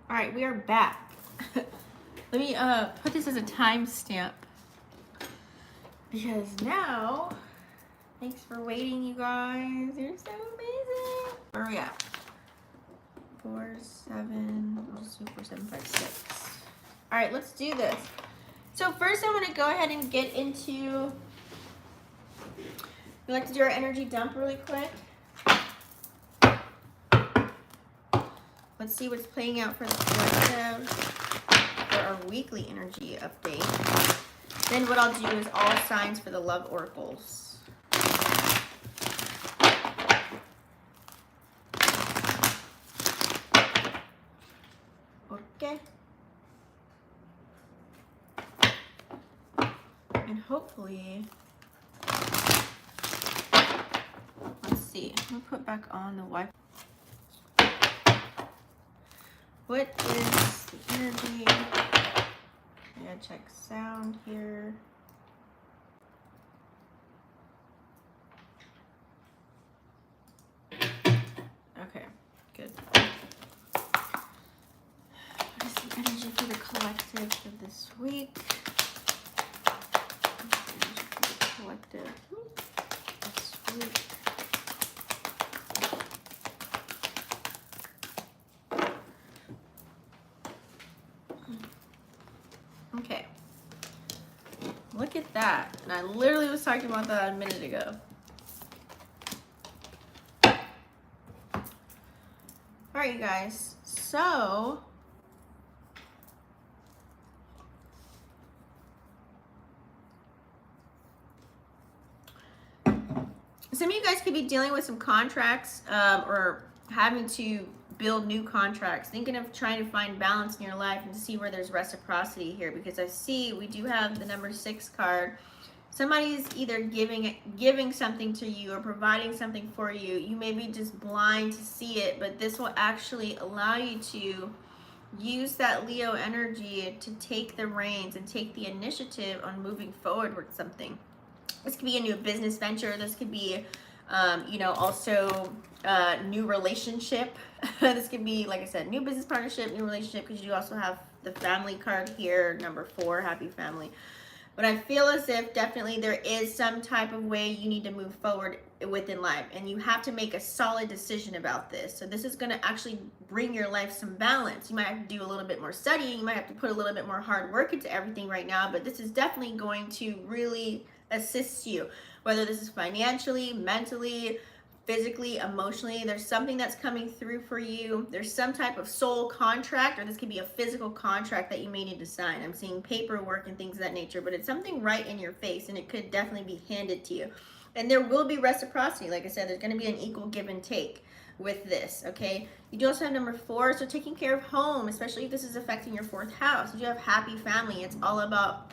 Alright, we are back. Let me put this as a timestamp. Because now, thanks for waiting, you guys. You're so amazing. Where are we at? 4, 7, I'll just do 4, 7, 5, 6. Alright, let's do this. So first I'm going to go ahead and get into, we like to do our energy dump really quick. Let's see what's playing out for the collective for our weekly energy update. Then what I'll do is all signs for the love oracles. Okay. And hopefully, let's see. I'm gonna put back on the Wi-Fi. What is the energy? I gotta check sound here. Okay, good. What is the energy for the collective for this week? Energy for the collective this week. Okay, look at that. And I literally was talking about that a minute ago. All right, you guys. So, some of you guys could be dealing with some contracts or having to build new contracts, thinking of trying to find balance in your life and to see where there's reciprocity here, because I see we do have the number 6 card. Somebody's either giving something to you or providing something for you. You may be just blind to see it, but this will actually allow you to use that Leo energy to take the reins and take the initiative on moving forward with something. This could be a new business venture. This could be, also a new relationship. This could be, like I said, new business partnership, new relationship, because you also have the family card here, number 4, happy family. But I feel as if definitely there is some type of way you need to move forward within life, and you have to make a solid decision about this. So this is going to actually bring your life some balance. You might have to do a little bit more studying. You might have to put a little bit more hard work into everything right now, but this is definitely going to really assist you, whether this is financially, mentally, physically, emotionally. There's something that's coming through for you. There's some type of soul contract, or this could be a physical contract that you may need to sign. I'm seeing paperwork and things of that nature, but it's something right in your face, and it could definitely be handed to you. And there will be reciprocity. Like I said, there's going to be an equal give and take with this, okay? You do also have number 4, so taking care of home, especially if this is affecting your 4th house. You do have happy family. It's all about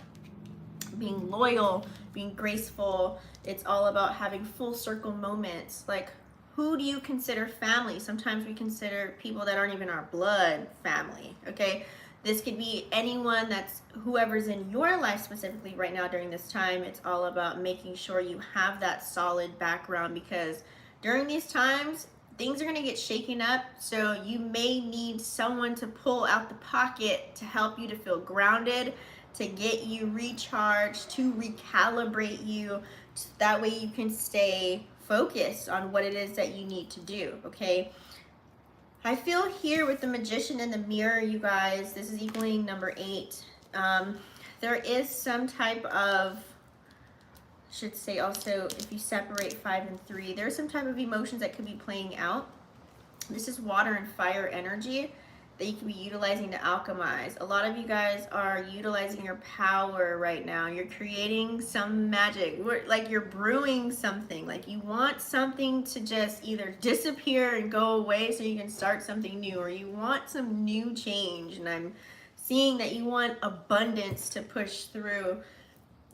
being loyal, being graceful. It's all about having full circle moments. Like, who do you consider family? Sometimes we consider people that aren't even our blood family, okay? This could be anyone that's whoever's in your life specifically right now during this time. It's all about making sure you have that solid background, because during these times, things are going to get shaken up. So you may need someone to pull out the pocket to help you to feel grounded, to get you recharged, to recalibrate you. So that way you can stay focused on what it is that you need to do, okay? I feel here with the Magician and the Mirror, you guys, this is equaling number 8. There is some type of, I should say also, if you separate 5 and 3, there's some type of emotions that could be playing out. This is water and fire energy that you can be utilizing to alchemize. A lot of you guys are utilizing your power right now. You're creating some magic, like you're brewing something. Like you want something to just either disappear and go away so you can start something new, or you want some new change. And I'm seeing that you want abundance to push through,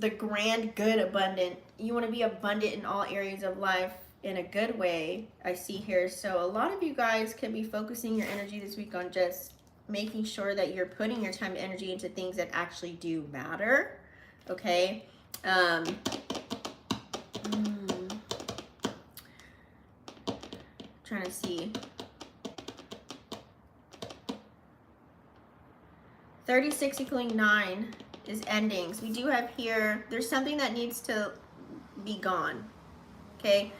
the grand good abundant. You want to be abundant in all areas of life in a good way, I see here. So a lot of you guys could be focusing your energy this week on just making sure that you're putting your time and energy into things that actually do matter, okay? Trying to see. 36 equaling 9 is endings. We do have here, there's something that needs to be gone, okay?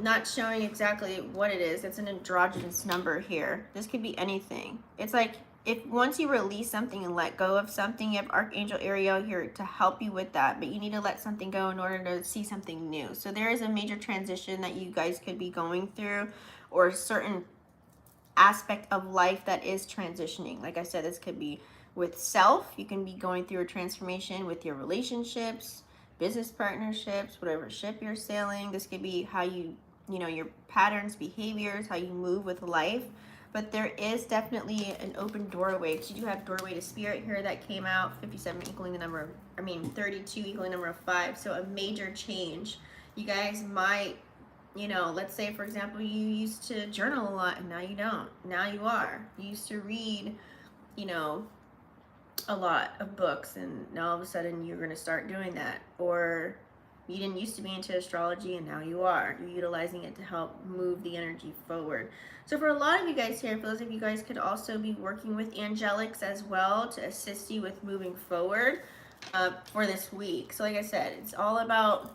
Not showing exactly what it is. It's an androgynous number here. This could be anything. It's like if once you release something and let go of something, you have Archangel Ariel here to help you with that, but you need to let something go in order to see something new. So there is a major transition that you guys could be going through, or a certain aspect of life that is transitioning. Like I said, this could be with self. You can be going through a transformation with your relationships, business partnerships, whatever ship you're sailing. This could be how you know, your patterns, behaviors, how you move with life. But there is definitely an open doorway, because you do have doorway to spirit here that came out, 57 equaling the number of, 32 equaling the number of 5. So a major change. You guys might, you know, let's say for example, you used to journal a lot and now you don't. Now you are. You used to read, you know, a lot of books, and now all of a sudden you're going to start doing that. Or you didn't used to be into astrology and now you are. You're utilizing it to help move the energy forward. So for a lot of you guys here, for those of you guys could also be working with angelics as well to assist you with moving forward for this week. So like I said, it's all about,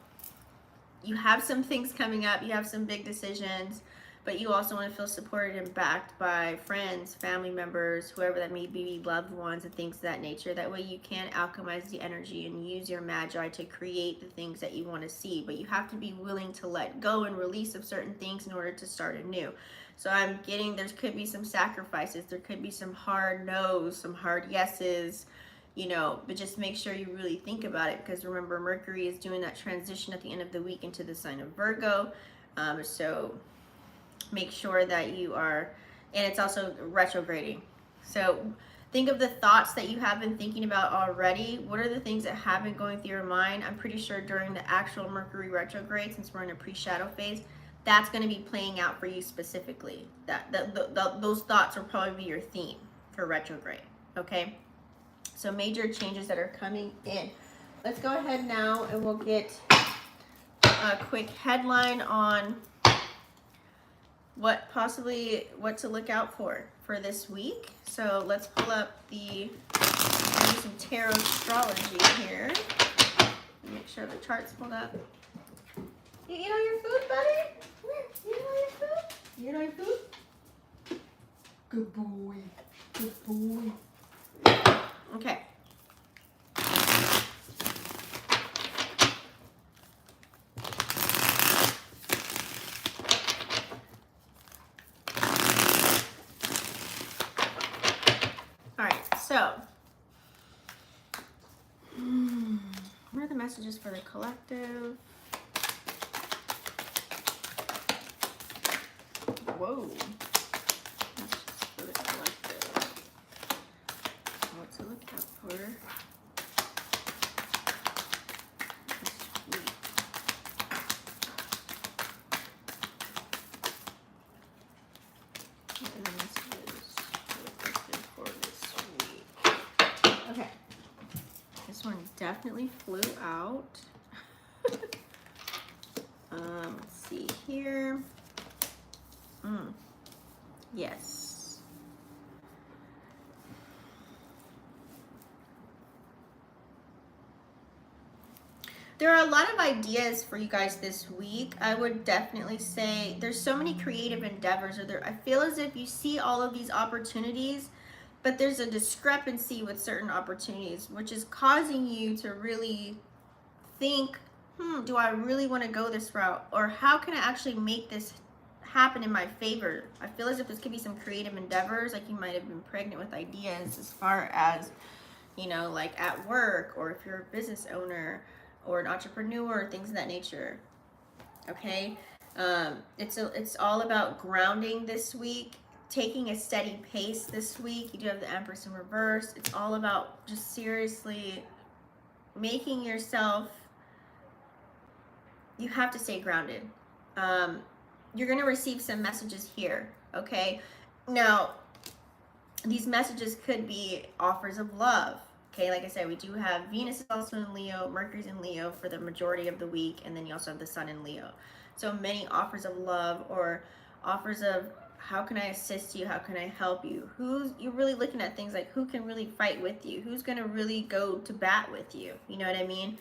you have some things coming up, you have some big decisions, but you also want to feel supported and backed by friends, family members, whoever that may be, loved ones, and things of that nature. That way you can alchemize the energy and use your magi to create the things that you want to see. But you have to be willing to let go and release of certain things in order to start anew. So I'm getting, there could be some sacrifices, there could be some hard no's, some hard yeses, you know, but just make sure you really think about it, because remember, Mercury is doing that transition at the end of the week into the sign of Virgo. So make sure that you are, and it's also retrograding. So think of the thoughts that you have been thinking about already. What are the things that have been going through your mind? I'm pretty sure during the actual Mercury retrograde, since we're in a pre-shadow phase, that's going to be playing out for you specifically. Those thoughts will probably be your theme for retrograde, okay? So major changes that are coming in. Let's go ahead now and we'll get a quick headline on what to look out for this week. So let's pull up some tarot astrology here. Make sure the chart's pulled up. You eat all your food, buddy? Come here. You eat all your food? You eat all your food? Good boy. Good boy. Okay. So, what are the messages for the collective? Whoa. Messages for the collective. What to look out for this week. What are the messages for the collective for this week? Okay. This one definitely flew out. Let's see here. Yes. There are a lot of ideas for you guys this week. I would definitely say there's so many creative endeavors. I feel as if you see all of these opportunities, but there's a discrepancy with certain opportunities, which is causing you to really think, do I really want to go this route? Or how can I actually make this happen in my favor? I feel as if this could be some creative endeavors, like you might have been pregnant with ideas as far as, you know, like at work, or if you're a business owner or an entrepreneur, things of that nature. Okay, it's all about grounding this week, taking a steady pace this week. You do have the Empress in reverse. It's all about just seriously making yourself, you have to stay grounded. You're going to receive some messages here, okay? Now, these messages could be offers of love, okay? Like I said, we do have Venus is also in Leo, Mercury's in Leo for the majority of the week, and then you also have the Sun in Leo. So many offers of love, or offers of how can I assist you? How can I help you? You're really looking at things like who can really fight with you? Who's going to really go to bat with you? You know what I mean?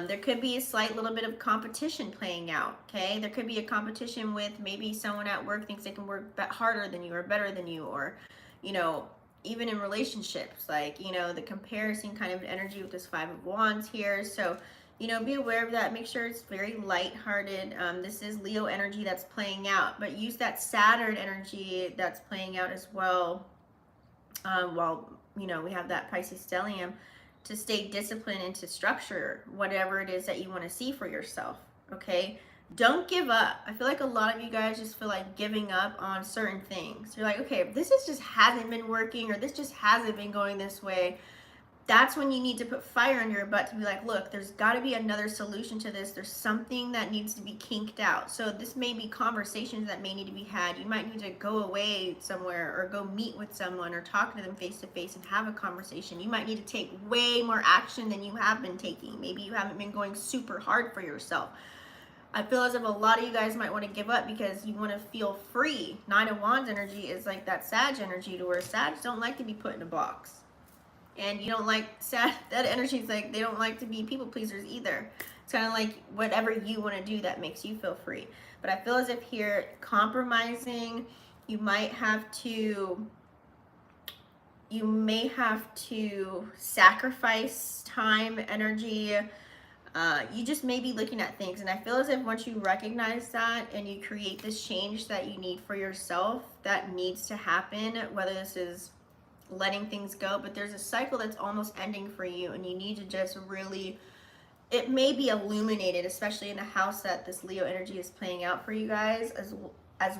There could be a slight little bit of competition playing out, okay? There could be a competition with maybe someone at work thinks they can work harder than you or better than you, or, you know, even in relationships, like, you know, the comparison kind of energy with this Five of Wands here. So, you know, be aware of that. Make sure it's very lighthearted. This is Leo energy that's playing out, but use that Saturn energy that's playing out as well. While, you know, we have that Pisces stellium, to stay disciplined and to structure whatever it is that you want to see for yourself, okay? Don't give up. I feel like a lot of you guys just feel like giving up on certain things. You're like, okay, if this just hasn't been working, or this just hasn't been going this way, that's when you need to put fire under your butt to be like, look, there's got to be another solution to this. There's something that needs to be kinked out. So this may be conversations that may need to be had. You might need to go away somewhere, or go meet with someone, or talk to them face to face and have a conversation. You might need to take way more action than you have been taking. Maybe you haven't been going super hard for yourself. I feel as if a lot of you guys might want to give up because you want to feel free. Nine of Wands energy is like that Sag energy, to where Sags don't like to be put in a box. And you don't like that energy is like they don't like to be people pleasers either. It's kind of like whatever you want to do that makes you feel free. But I feel as if here, compromising, you may have to sacrifice time, energy. You just may be looking at things, and I feel as if once you recognize that and you create this change that you need for yourself, that needs to happen, whether this is letting things go, but there's a cycle that's almost ending for you, and you need to just really, it may be illuminated, especially in the house that this Leo energy is playing out for you guys, as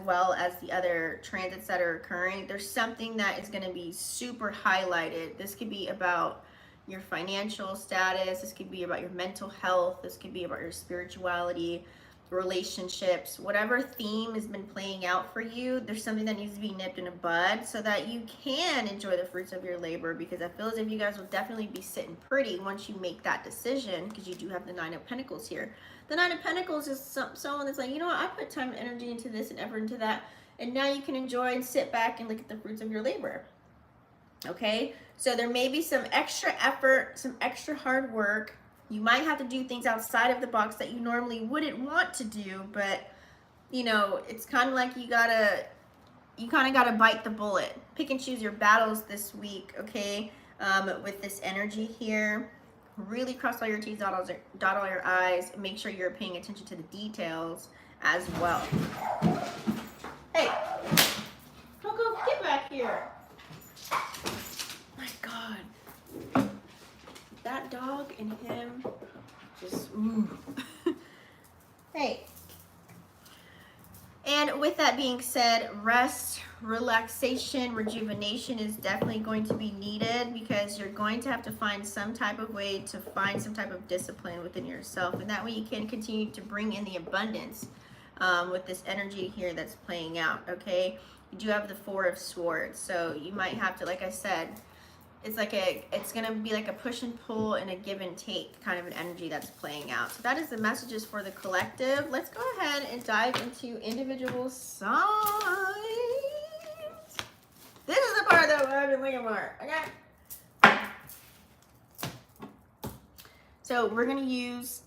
well as the other transits that are occurring. There's something that is going to be super highlighted. This could be about your financial status, this could be about your mental health, this could be about your spirituality, relationships, whatever theme has been playing out for you. There's something that needs to be nipped in the bud so that you can enjoy the fruits of your labor, because I feel as if you guys will definitely be sitting pretty once you make that decision, because you do have the Nine of Pentacles here. The Nine of Pentacles is someone that's like, you know what, I put time and energy into this and effort into that, and now you can enjoy and sit back and look at the fruits of your labor. Okay, so there may be some extra effort, some extra hard work. You might have to do things outside of the box that you normally wouldn't want to do, but you know, it's kind of like you kind of gotta bite the bullet. Pick and choose your battles this week, okay? With this energy here, really cross all your T's, dot all your I's, and make sure you're paying attention to the details as well. Hey, Coco, get back here. My God. dog and him just, ooh. Hey. And with that being said, rest, relaxation, rejuvenation is definitely going to be needed because you're going to have to find some type of way to find some type of discipline within yourself. And that way you can continue to bring in the abundance with this energy here that's playing out, okay? You do have the Four of Swords, so you might have to, like I said, it's gonna be like a push and pull and a give and take kind of an energy that's playing out. So that is the messages for the collective. Let's go ahead and dive into individual signs. This is the part that I've been looking for, okay? So we're gonna use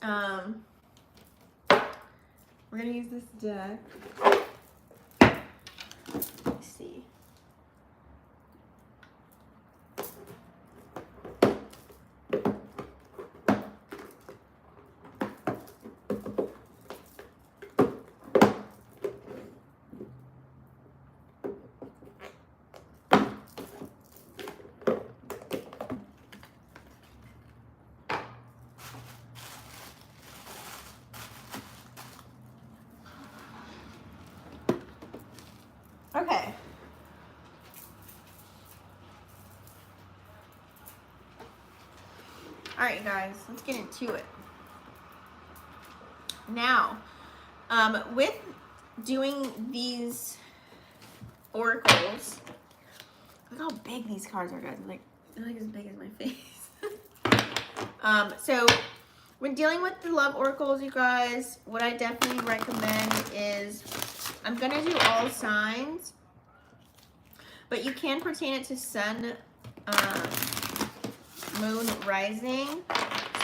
this deck. Let's see. Okay. All right, guys, let's get into it. Now, with doing these oracles, look how big these cards are, guys. They're like as big as my face. So when dealing with the love oracles, you guys, what I definitely recommend is I'm gonna do all signs, but you can pertain it to sun, moon, rising.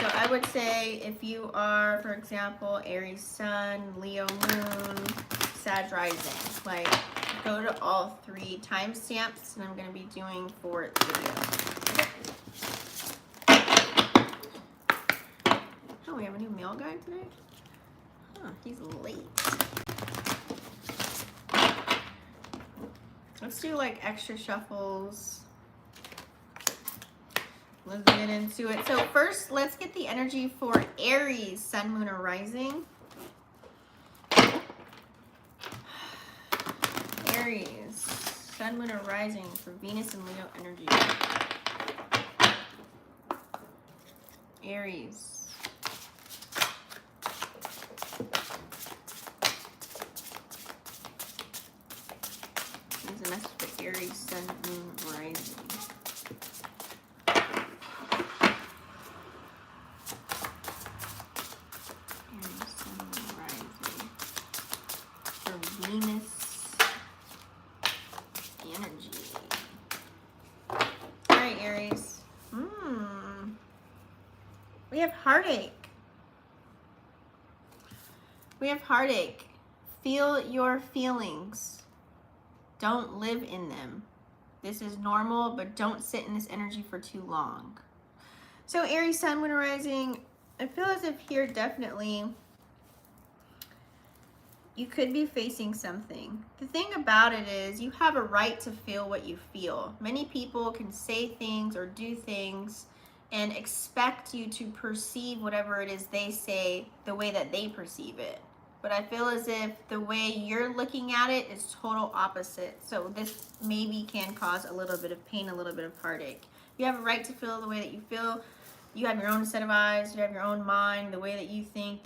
So I would say if you are, for example, Aries sun, Leo moon, Sag rising, like go to all three timestamps, and I'm gonna be doing for video. Oh, we have a new mail guy today? Huh, he's late. Let's do like extra shuffles. Let's get into it. So first, let's get the energy for Aries, sun, moon, or rising. Aries, sun, moon, or rising for Venus and Leo energy. Aries. Here's a message for Aries, sun, moon, rising. Aries, sun, moon, rising. For Venus energy. Alright, Aries. We have heartache. We have heartache. Feel your feelings. Don't live in them. This is normal, but don't sit in this energy for too long. So Aries, sun, moon, rising, I feel as if here definitely you could be facing something. The thing about it is you have a right to feel what you feel. Many people can say things or do things and expect you to perceive whatever it is they say the way that they perceive it. But I feel as if the way you're looking at it is total opposite. So this maybe can cause a little bit of pain, a little bit of heartache. You have a right to feel the way that you feel. You have your own set of eyes. You have your own mind, the way that you think,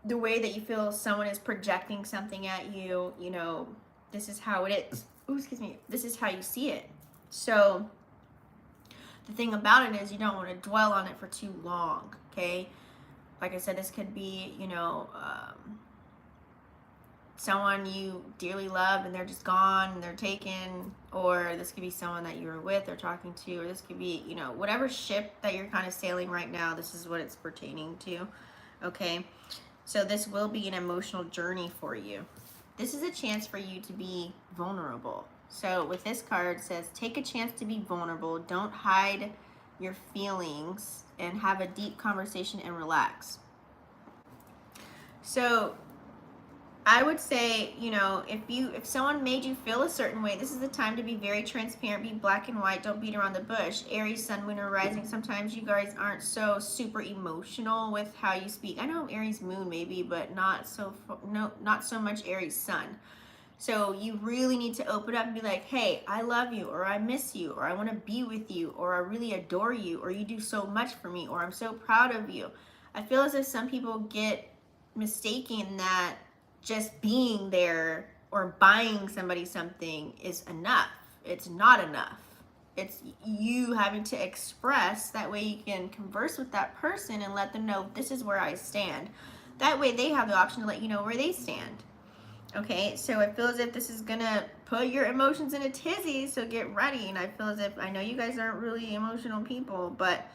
the way that you feel someone is projecting something at you. You know, this is how it is. Ooh, excuse me. This is how you see it. So the thing about it is you don't want to dwell on it for too long, okay? Like I said, this could be, you know, someone you dearly love and they're just gone and they're taken, or this could be someone that you were with or talking to, or this could be, you know, whatever ship that you're kind of sailing right now, this is what it's pertaining to, okay? So this will be an emotional journey for you. This is a chance for you to be vulnerable. So with this card, it says, take a chance to be vulnerable. Don't hide your feelings and have a deep conversation and relax. So I would say, if someone made you feel a certain way, this is the time to be very transparent, be black and white, don't beat around the bush. Aries, sun, moon, or rising, sometimes you guys aren't so super emotional with how you speak. I know Aries moon maybe, but not so much Aries sun. So you really need to open up and be like, hey, I love you, or I miss you, or I want to be with you, or I really adore you, or you do so much for me, or I'm so proud of you. I feel as if some people get mistaken that just being there or buying somebody something is enough. It's not enough. It's you having to express, that way you can converse with that person and let them know this is where I stand. That way they have the option to let you know where they stand. Okay, so I feel as if this is gonna put your emotions in a tizzy, so get ready. And I feel as if, I know you guys aren't really emotional people, but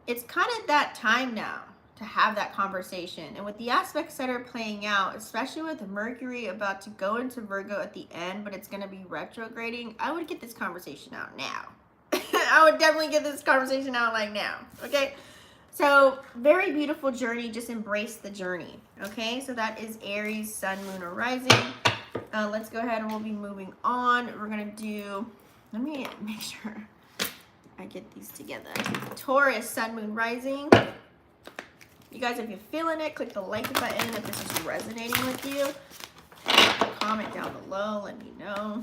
it's kind of that time now to have that conversation. And with the aspects that are playing out, especially with Mercury about to go into Virgo at the end, but it's gonna be retrograding, I would get this conversation out now. I would definitely get this conversation out like now, okay? So, very beautiful journey. Just embrace the journey. Okay, so that is Aries, sun, moon, or rising. Let's go ahead and we'll be moving on. We're going to do, let me make sure I get these together. Taurus, sun, moon, rising. You guys, if you're feeling it, click the like button if this is resonating with you. Comment down below. Let me know.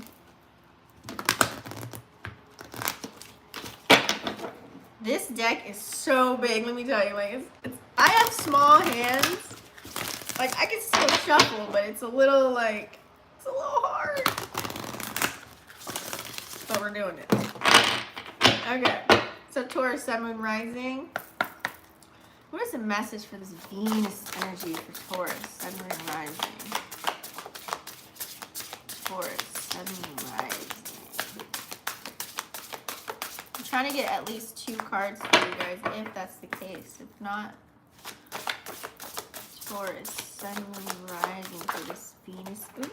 This deck is so big, let me tell you. Like, I have small hands. Like, I can still shuffle, but it's a little hard. But we're doing it. Okay, so Taurus, sun, moon, rising. What is the message for this Venus energy for Taurus, sun, moon, rising? Taurus, sun, moon, rising. Trying to get at least 2 cards for you guys if that's the case. If not, Taurus, sun, moon, rising for this Venus. Ooh,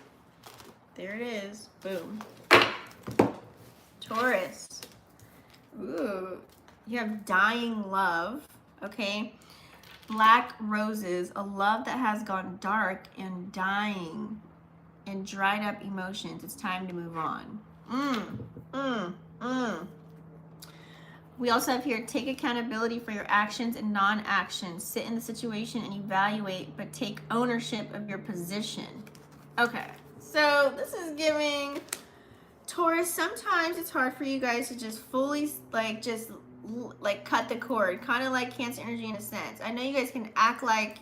there it is. Boom. Taurus. Ooh, you have dying love. Okay. Black roses, a love that has gone dark and dying and dried up emotions. It's time to move on. We also have here, take accountability for your actions and non-actions. Sit in the situation and evaluate, but take ownership of your position. Okay, so this is giving Taurus, sometimes it's hard for you guys to just fully, cut the cord. Kind of like Cancer energy in a sense. I know you guys can act like,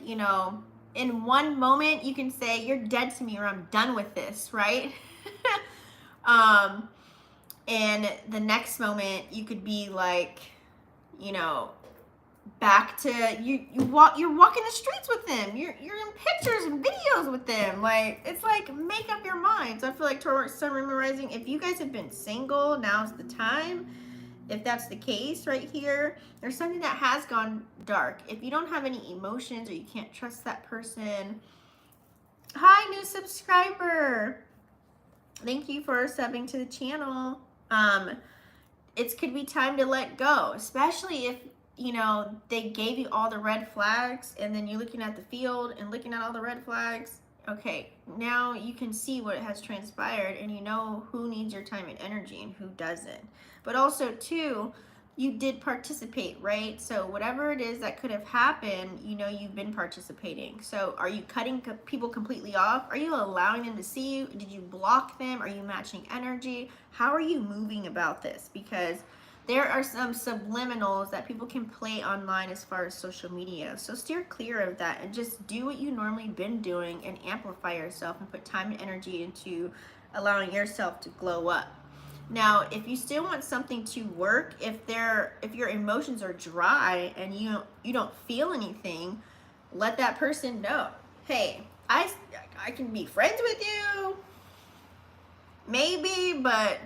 in one moment you can say, you're dead to me, or I'm done with this, right? And the next moment you could be like, back to you're walking the streets with them. You're in pictures and videos with them. Like, it's like, make up your mind. So I feel like Taurus, sun, moon, rising, if you guys have been single, now's the time. If that's the case right here, there's something that has gone dark. If you don't have any emotions or you can't trust that person. Hi, new subscriber. Thank you for subbing to the channel. It could be time to let go, especially if, they gave you all the red flags and then you're looking at the field and looking at all the red flags. Okay, now you can see what has transpired and you know who needs your time and energy and who doesn't. But also, too, you did participate, right? So whatever it is that could have happened, you've been participating. So are you cutting people completely off? Are you allowing them to see you? Did you block them? Are you matching energy? How are you moving about this? Because there are some subliminals that people can play online as far as social media. So steer clear of that and just do what you normally been doing and amplify yourself and put time and energy into allowing yourself to glow up. Now, if you still want something to work, if your emotions are dry and you don't feel anything, let that person know, hey, I can be friends with you, maybe, but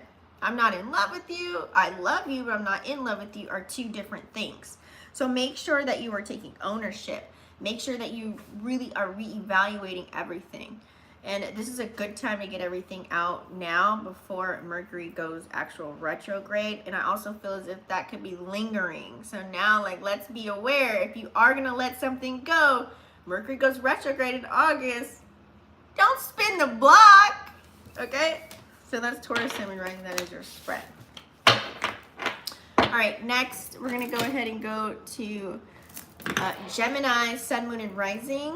I'm not in love with you. I love you, but I'm not in love with you are 2 different things. So make sure that you are taking ownership. Make sure that you really are reevaluating everything. And this is a good time to get everything out now before Mercury goes actual retrograde. And I also feel as if that could be lingering. So now, let's be aware, if you are going to let something go, Mercury goes retrograde in August. Don't spin the block. Okay? So that's Taurus, Sun, Moon, Rising. That is your spread. All right, next we're going to go ahead and go to Gemini, Sun, Moon, and Rising.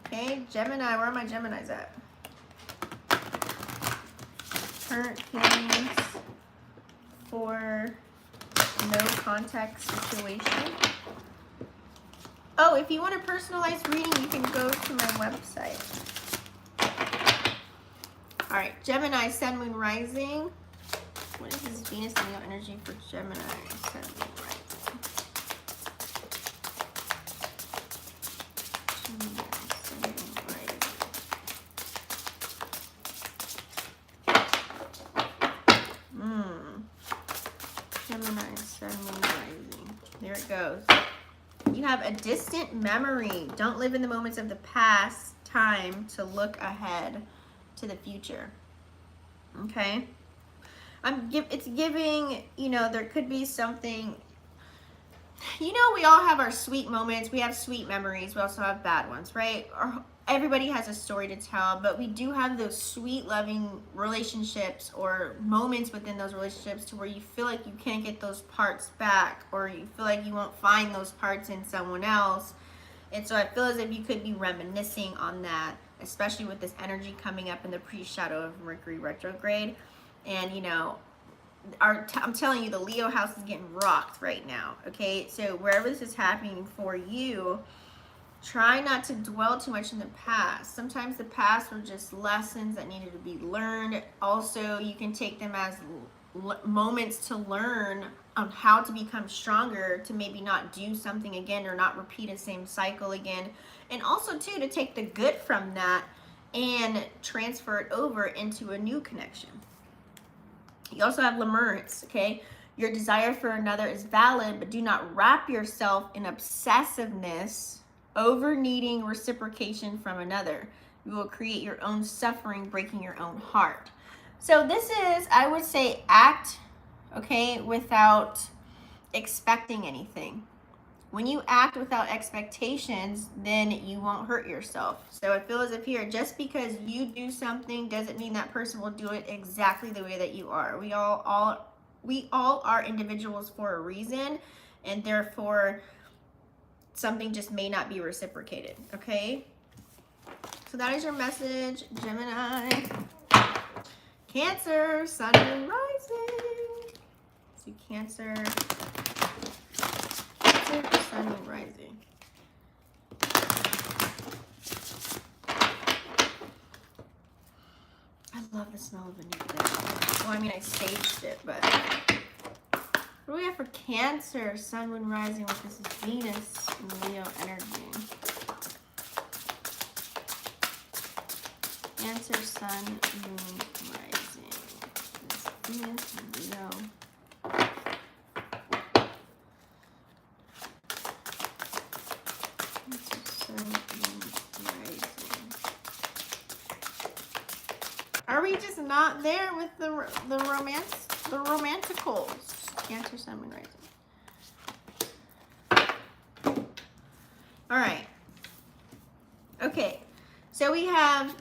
Okay, Gemini, where are my Geminis at? Current feelings for no contact situation. Oh, if you want a personalized reading, you can go to my website. All right, Gemini, Sun, Moon, Rising. What is this Venus and Leo energy for Gemini, Sun, Moon, Rising? Gemini, Sun, Moon, Rising. Gemini, Sun, Moon, Rising. There it goes. You have a distant memory. Don't live in the moments of the past time to look ahead to the future. Okay? It's giving, you know, there could be something, you know, we all have our sweet moments. We have sweet memories. We also have bad ones, right? Everybody has a story to tell, but we do have those sweet, loving relationships or moments within those relationships to where you feel like you can't get those parts back, or you feel like you won't find those parts in someone else. And so I feel as if you could be reminiscing on that, especially with this energy coming up in the pre-shadow of Mercury retrograde. And, you know, I'm telling you, the Leo house is getting rocked right now, okay? So wherever this is happening for you, try not to dwell too much in the past. Sometimes the past were just lessons that needed to be learned. Also, you can take them as moments to learn on how to become stronger, to maybe not do something again or not repeat the same cycle again. And also, too, to take the good from that and transfer it over into a new connection. You also have Lemurrence, okay? Your desire for another is valid, but do not wrap yourself in obsessiveness over needing reciprocation from another. You will create your own suffering, breaking your own heart. So this is, I would say, act, okay, without expecting anything. When you act without expectations, then you won't hurt yourself. So I feel as if here, just because you do something doesn't mean that person will do it exactly the way that you are. We all are individuals for a reason, and therefore something just may not be reciprocated, okay? So that is your message, Gemini. Cancer, Sun, Moon, Rising. See, Cancer. Sun, Moon, Rising. I love the smell of a new thing. Well, I mean, I staged it, but what do we have for Cancer, Sun, Moon, Rising with this Venus and Leo energy? Cancer, Sun, Moon, Rising. This Venus and Leo. Are we just not there with the romance, the romanticals? Cancer, Sun, Moon, Rising. All right. Okay. So we have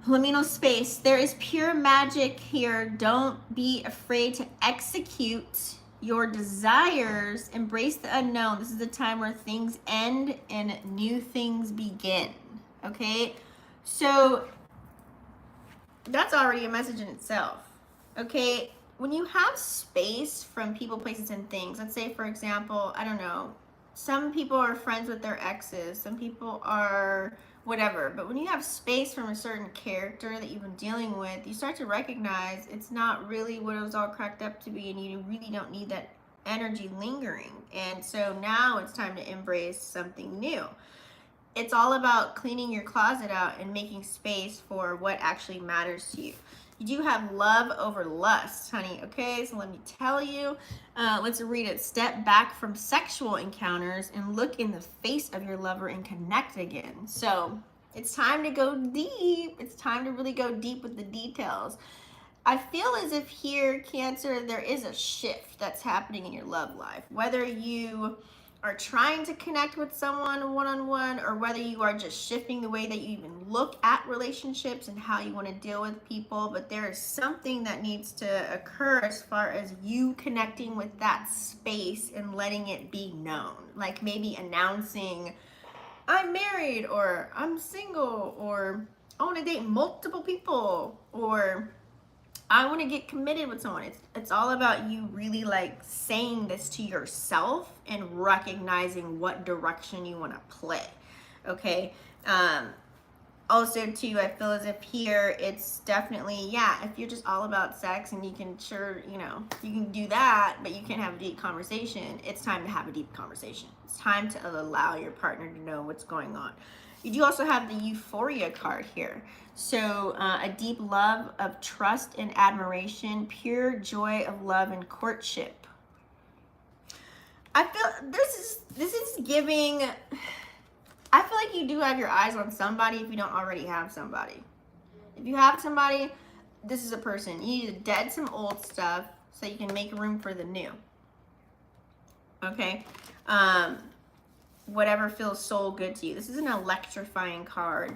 liminal space. There is pure magic here. Don't be afraid to execute your desires. Embrace the unknown. This is the time where things end and new things begin. Okay? So that's already a message in itself. Okay? When you have space from people, places, and things, let's say, for example, I don't know, some people are friends with their exes, some people are whatever, but when you have space from a certain character that you've been dealing with, you start to recognize it's not really what it was all cracked up to be, and you really don't need that energy lingering. And so now it's time to embrace something new. It's all about cleaning your closet out and making space for what actually matters to you. You do have love over lust, honey. Okay, so let me tell you. Let's read it. Step back from sexual encounters and look in the face of your lover and connect again. So it's time to go deep. It's time to really go deep with the details. I feel as if here, Cancer, there is a shift that's happening in your love life. Whether you are trying to connect with someone one-on-one, or whether you are just shifting the way that you even look at relationships and how you want to deal with people, but there is something that needs to occur as far as you connecting with that space and letting it be known. Like maybe announcing, I'm married, or I'm single, or I want to date multiple people, or I want to get committed with someone. It's all about you really like saying this to yourself and recognizing what direction you want to play. Okay. Also too, I feel as if here it's definitely, yeah, if you're just all about sex and you can you can do that, but you can't have a deep conversation, it's time to have a deep conversation. It's time to allow your partner to know what's going on. You do also have the Euphoria card here. So a deep love of trust and admiration, pure joy of love and courtship. I feel this is giving, I feel like you do have your eyes on somebody if you don't already have somebody. If you have somebody, this is a person. You need to dead some old stuff so you can make room for the new. Okay? Whatever feels soul good to you. This is an electrifying card.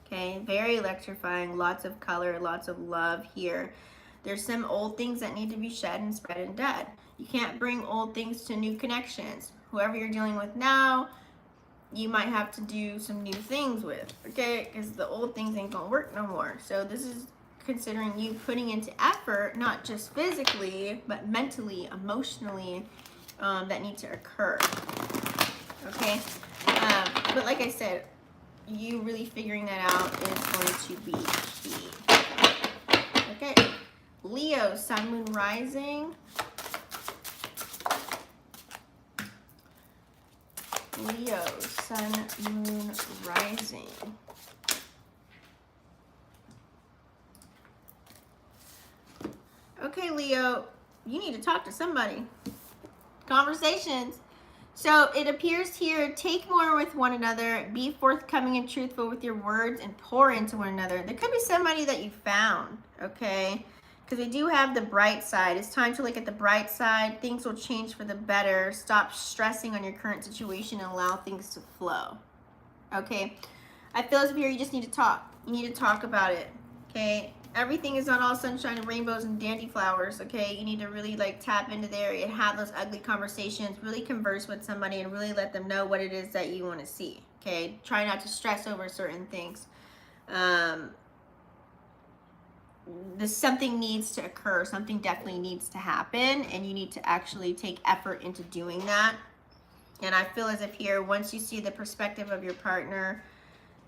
Okay, very electrifying, lots of color, lots of love here. There's some old things that need to be shed and spread and dead. You can't bring old things to new connections. Whoever you're dealing with now, you might have to do some new things with, okay? Because the old things ain't gonna work no more. So this is considering you putting into effort, not just physically, but mentally, emotionally, that need to occur. Okay, but like I said, you really figuring that out is going to be key. Okay, Leo, Sun, Moon, Rising. Leo, Sun, Moon, Rising. Okay, Leo, you need to talk to somebody. Conversations. So it appears here, take more with one another, be forthcoming and truthful with your words, and pour into one another. There could be somebody that you found, okay? Because we do have the bright side. It's time to look at the bright side. Things will change for the better. Stop stressing on your current situation and allow things to flow, okay? I feel as if here you just need to talk. You need to talk about it, okay? Everything is not all sunshine and rainbows and dandy flowers, okay? You need to really like tap into there and have those ugly conversations, really converse with somebody and really let them know what it is that you want to see, okay? Try not to stress over certain things. Something needs to occur. Something definitely needs to happen, and you need to actually take effort into doing that. And I feel as if here, once you see the perspective of your partner,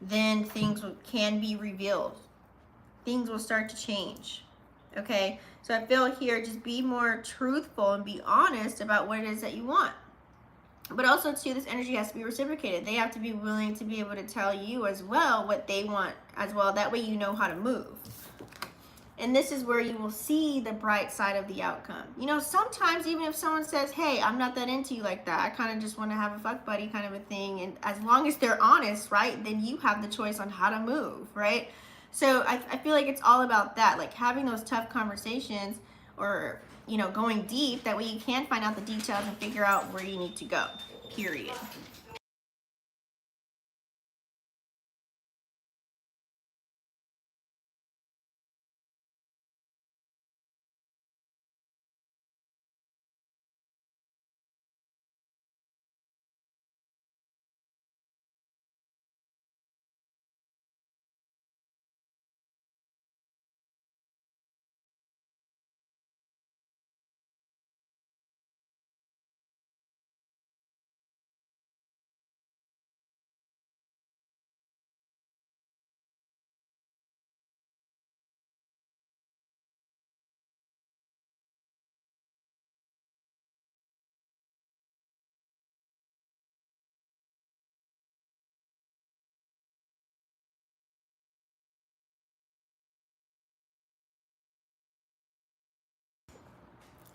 then things can be revealed. Things will start to change, okay? So I feel here, just be more truthful and be honest about what it is that you want. But also, too, this energy has to be reciprocated. They have to be willing to be able to tell you as well what they want as well. That way you know how to move. And this is where you will see the bright side of the outcome. You know, sometimes even if someone says, hey, I'm not that into you like that, I kind of just want to have a fuck buddy kind of a thing. And as long as they're honest, right, then you have the choice on how to move, right? So I feel like it's all about that, like having those tough conversations or, you know, going deep. That way you can find out the details and figure out where you need to go, period.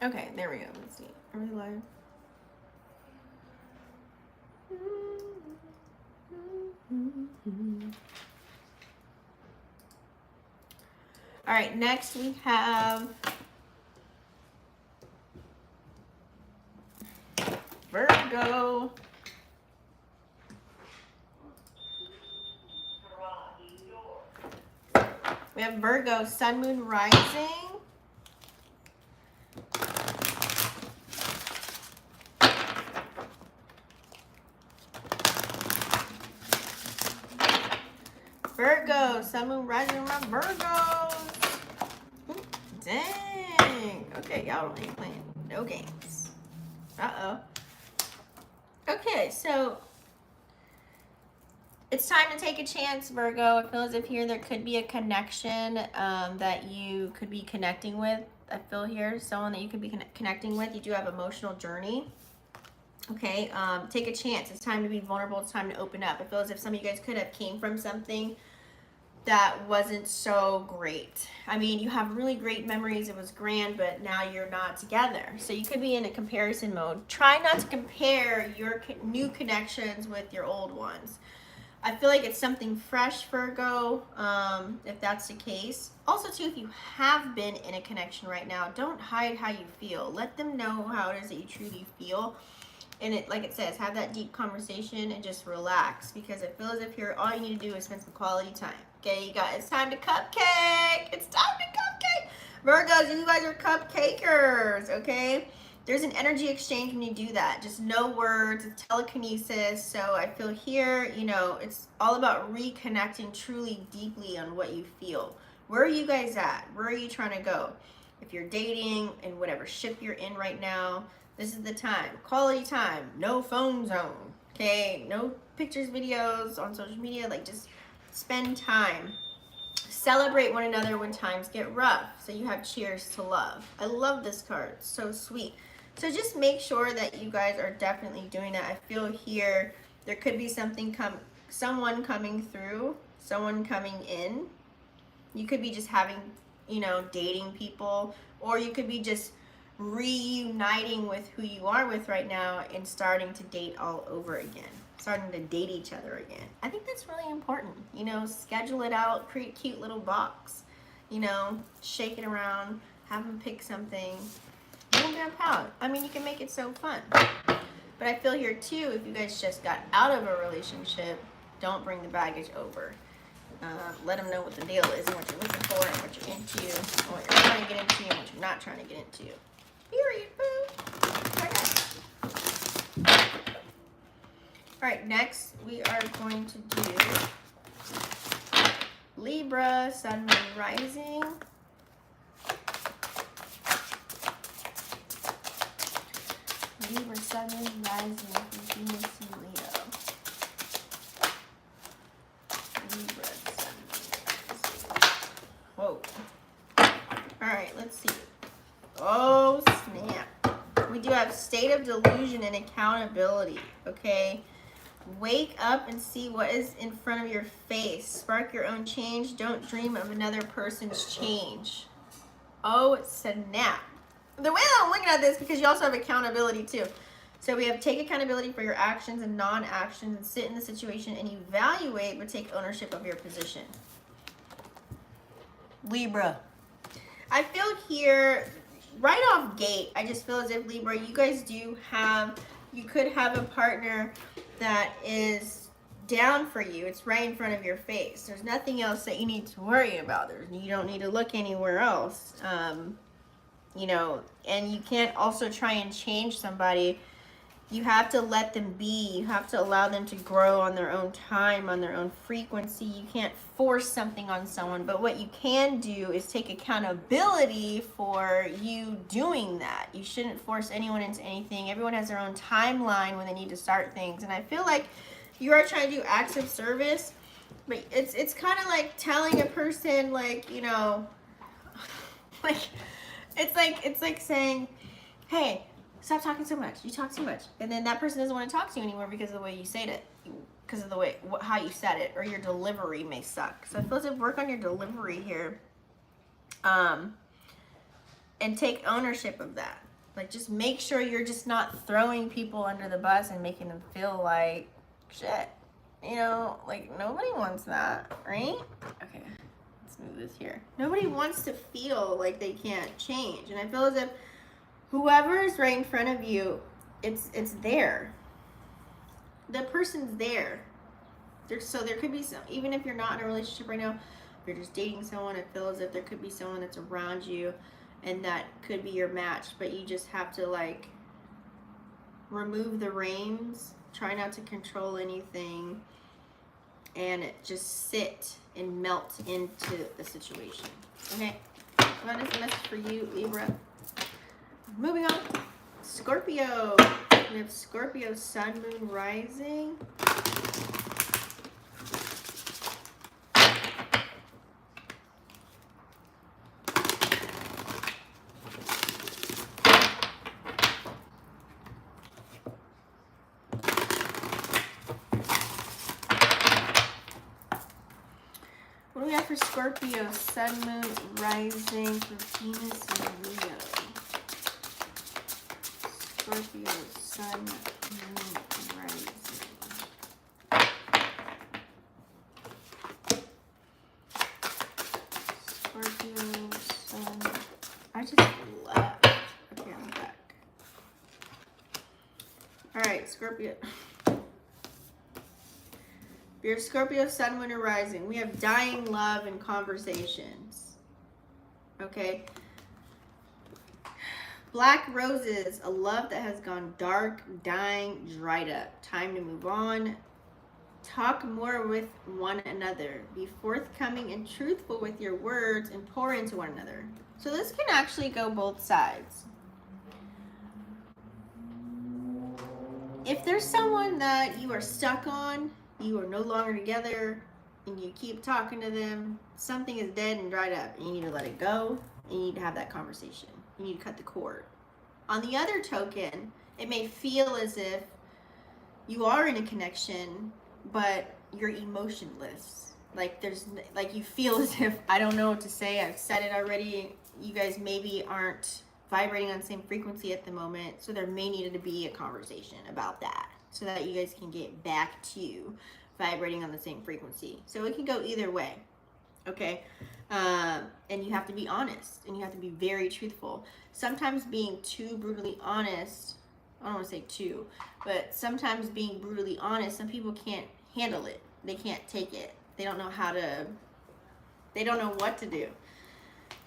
Okay, there we go. Let's see. Are we live? All right, next we have Virgo. We have Virgo, Sun, Moon, Rising. Virgo, Sun, Moon, Rising, my Virgos. Ooh, dang. Okay, y'all ain't playing no games. Uh-oh. Okay, so it's time to take a chance, Virgo. It feels as if here there could be a connection that you could be connecting with. I feel here someone that you could be connecting with. You do have emotional journey. Okay, take a chance. It's time to be vulnerable. It's time to open up. I feel as if some of you guys could have came from something that wasn't so great. I mean, you have really great memories. It was grand, but now you're not together. So you could be in a comparison mode. Try not to compare your new connections with your old ones. I feel like it's something fresh, Virgo, if that's the case. Also, too, if you have been in a connection right now, don't hide how you feel. Let them know how it is that you truly feel. And it, like it says, have that deep conversation and just relax, because it feels as if you're all you need to do is spend some quality time. Okay, you guys, it's time to cupcake. It's time to cupcake. Virgos, you guys are cupcakers, okay? There's an energy exchange when you do that. Just no words, it's telekinesis. So I feel here, you know, it's all about reconnecting truly deeply on what you feel. Where are you guys at? Where are you trying to go? If you're dating in whatever ship you're in right now, this is the time. Quality time. No phone zone. Okay? No pictures, videos on social media. Like, just spend time. Celebrate one another when times get rough. So you have cheers to love. I love this card. It's so sweet. So just make sure that you guys are definitely doing that. I feel here there could be someone coming through, someone coming in. You could be just having, you know, dating people, or you could be just reuniting with who you are with right now and starting to date all over again. Starting to date each other again. I think that's really important. You know, schedule it out, create a cute little box. You know, shake it around, have them pick something. Don't get out. I mean, you can make it so fun. But I feel here too, if you guys just got out of a relationship, don't bring the baggage over. Let them know what the deal is and what you're looking for and what you're into and what you're trying to get into and what you're not trying to get into. Period, boo. Okay. All right, next we are going to do Libra, Sun, Moon, Rising. Libra, Sun, Moon, Rising, Venus, and Leo. Libra, Sun, Moon, Rising. Whoa. All right, let's see. Oh, snap. We do have state of delusion and accountability, okay? Wake up and see what is in front of your face. Spark your own change. Don't dream of another person's change. Oh, snap. The way that I'm looking at this, because you also have accountability too. So we have take accountability for your actions and non-actions and sit in the situation and evaluate, but take ownership of your position. Libra. I feel here, right off gate, I just feel as if Libra, you guys you could have a partner that is down for you. It's right in front of your face. There's nothing else that you need to worry about. You don't need to look anywhere else. You know, and you can't also try and change somebody. You have to let them be. You have to allow them to grow on their own time, on their own frequency. You can't force something on someone, but what you can do is take accountability for you doing that. You shouldn't force anyone into anything. Everyone has their own timeline when they need to start things, and I feel like you are trying to do acts of service, but it's kind of like telling a person, like, you know, like it's like saying, hey, stop talking so much. You talk too much. And then that person doesn't want to talk to you anymore because of the way you said it, because of the way how you said it, or your delivery may suck. So I feel like work on your delivery here, and take ownership of that. Like, just make sure you're just not throwing people under the bus and making them feel like shit. You know, like, nobody wants that, right? Okay, let's move this here. Nobody wants to feel like they can't change. And I feel as if whoever is right in front of you it's there. The person's there. So there could be some, even if you're not in a relationship right now, if you're just dating someone, it feels as if there could be someone that's around you and that could be your match, but you just have to like remove the reins, try not to control anything, and just sit and melt into the situation. Okay, that is the message for you, Libra. Moving on, Scorpio. We have Scorpio, Sun, Moon, Rising. What do we have for Scorpio, Sun, Moon, Rising, for Venus and Leo? Scorpio, Sun, Moon, Rising. Scorpio, Sun. I just left. Okay, I'm back. Alright, Scorpio. Your Scorpio, Sun, Moon, and Rising. We have dying love and conversations. Okay. Black roses, a love that has gone dark, dying, dried up. Time to move on. Talk more with one another. Be forthcoming and truthful with your words and pour into one another. So this can actually go both sides. If there's someone that you are stuck on, you are no longer together, and you keep talking to them, something is dead and dried up, and you need to let it go, and you need to have that conversation. You need to cut the cord. On the other token, it may feel as if you are in a connection, but you're emotionless. Like you feel as if, I don't know what to say, I've said it already, you guys maybe aren't vibrating on the same frequency at the moment, so there may need to be a conversation about that, so that you guys can get back to vibrating on the same frequency. So it can go either way, okay? And you have to be honest, and you have to be very truthful. Sometimes being too brutally honest, I don't want to say too, but sometimes being brutally honest, some people can't handle it. They can't take it. They don't know how to, they don't know what to do.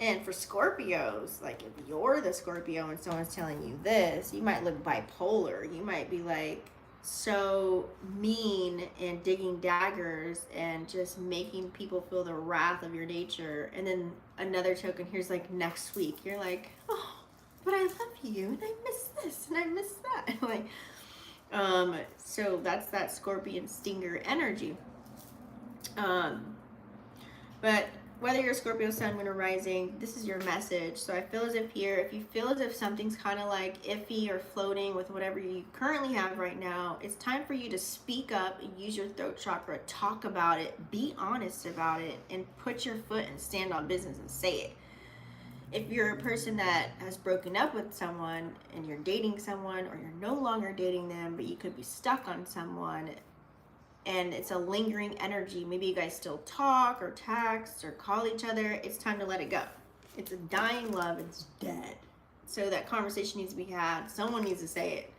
And for Scorpios, like if you're the Scorpio and someone's telling you this, you might look bipolar. You might be like so mean and digging daggers and just making people feel the wrath of your nature. And then another token, here's like next week, you're like, oh, but I love you and I miss this and I miss that. Like, so that's that Scorpion stinger energy. But whether you're Scorpio, Sun, Moon, or Rising, this is your message. So I feel as if here, if you feel as if something's kind of like iffy or floating with whatever you currently have right now, it's time for you to speak up and use your throat chakra, talk about it, be honest about it, and put your foot and stand on business and say it. If you're a person that has broken up with someone and you're dating someone, or you're no longer dating them, but you could be stuck on someone, and it's a lingering energy, maybe you guys still talk or text or call each other, it's time to let it go. It's a dying love, it's dead. So that conversation needs to be had. Someone needs to say it.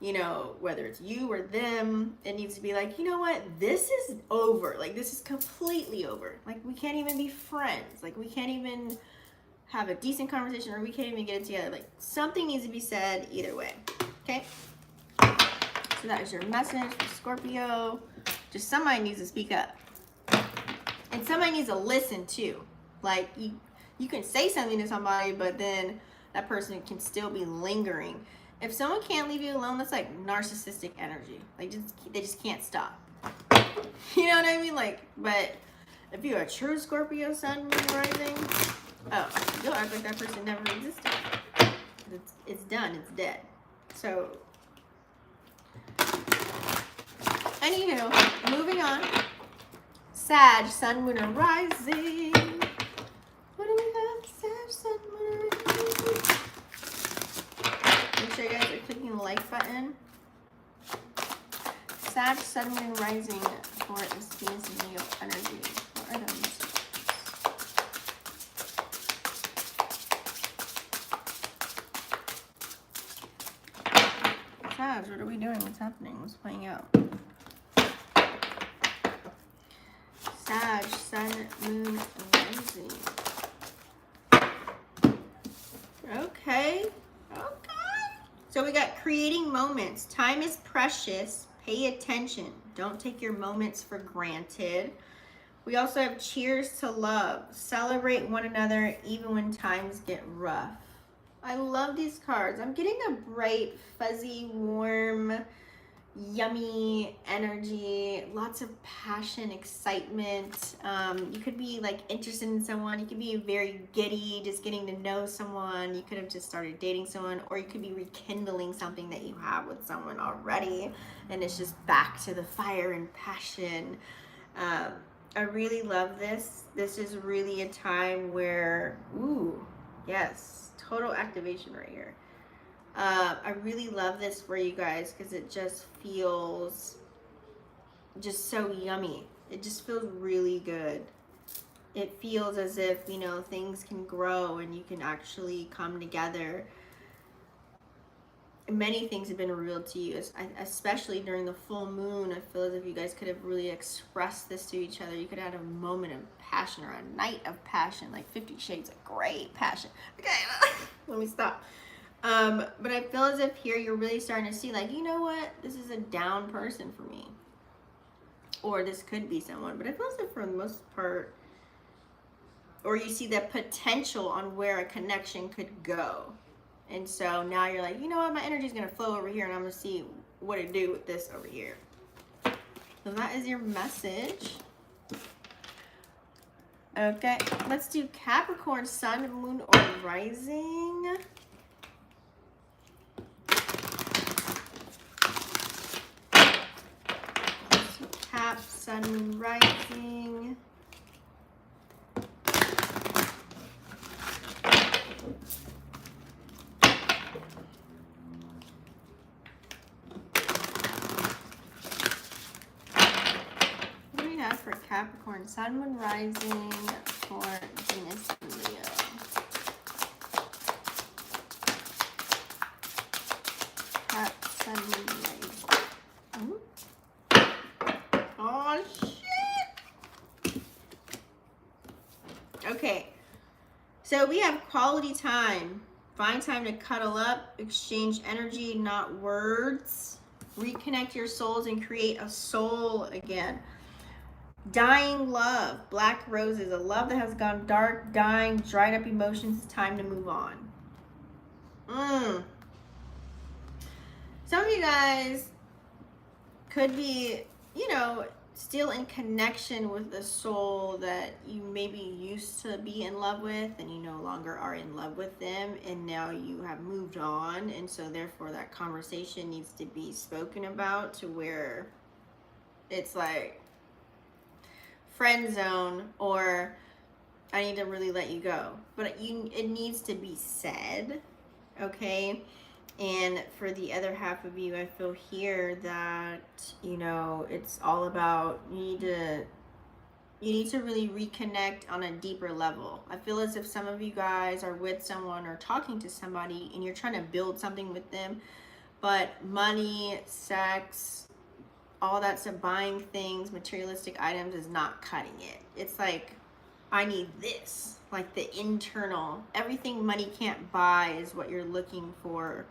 You know, whether it's you or them, it needs to be like, you know what, this is over. Like, this is completely over. Like, we can't even be friends. Like, we can't even have a decent conversation, or we can't even get it together. Like, something needs to be said either way. Okay? So that is your message for Scorpio. Just somebody needs to speak up. And somebody needs to listen too. Like, you can say something to somebody, but then that person can still be lingering. If someone can't leave you alone, that's like narcissistic energy. Like, they just can't stop. You know what I mean? Like, but if you're a true Scorpio, Sun, Moon, Rising, oh, you'll act like that person never existed. It's done. It's dead. So, anywho, moving on. Sag, Sun, Moon, and Rising. What do we have? Sag, Sun, Moon, and Rising. Make sure you guys are clicking the like button. Sag, Sun, Moon, and Rising for this Venus and Leo energy. What are those? Sag, what are we doing? What's happening? What's playing out? Sag, sun, moon, rising. Okay. So we got creating moments. Time is precious. Pay attention. Don't take your moments for granted. We also have cheers to love. Celebrate one another even when times get rough. I love these cards. I'm getting a bright, fuzzy, warm, yummy energy, lots of passion, excitement. You could be like interested in someone. You could be very giddy, just getting to know someone. You could have just started dating someone, or you could be rekindling something that you have with someone already, and it's just back to the fire and passion. I really love this. This is really a time where, ooh, yes, total activation right here. I really love this for you guys because it just feels just so yummy. It just feels really good. It feels as if, you know, things can grow and you can actually come together. Many things have been revealed to you, especially during the full moon. I feel as if you guys could have really expressed this to each other. You could have had a moment of passion, or a night of passion, like 50 Shades of Grey passion. Okay, let me stop. But I feel as if here you're really starting to see, like, you know what? This is a down person for me. Or this could be someone. But I feel as if for the most part, or you see that potential on where a connection could go. And so now you're like, you know what? My energy is going to flow over here, and I'm going to see what it do with this over here. So that is your message. Okay, let's do Capricorn, Sun, Moon, or Rising. Cap, Sun, Moon, Rising. What do we have for Capricorn, Sun, Moon, Rising for Venus and Leo? Cap, Sun, Moon, Rising. Ooh. Oh, shit. Okay. So we have quality time. Find time to cuddle up, exchange energy, not words. Reconnect your souls and create a soul again. Dying love, black roses, a love that has gone dark, dying, dried up emotions. It's time to move on. Some of you guys could be, you know, still in connection with the soul that you maybe used to be in love with, and you no longer are in love with them, and now you have moved on, and so therefore that conversation needs to be spoken about to where it's like friend zone, or I need to really let you go. But it needs to be said, okay? And for the other half of you, I feel here that, you know, it's all about, you need to really reconnect on a deeper level. I feel as if some of you guys are with someone or talking to somebody and you're trying to build something with them, but money, sex, all that stuff, buying things, materialistic items is not cutting it. It's like, I need this, like the internal, everything money can't buy is what you're looking for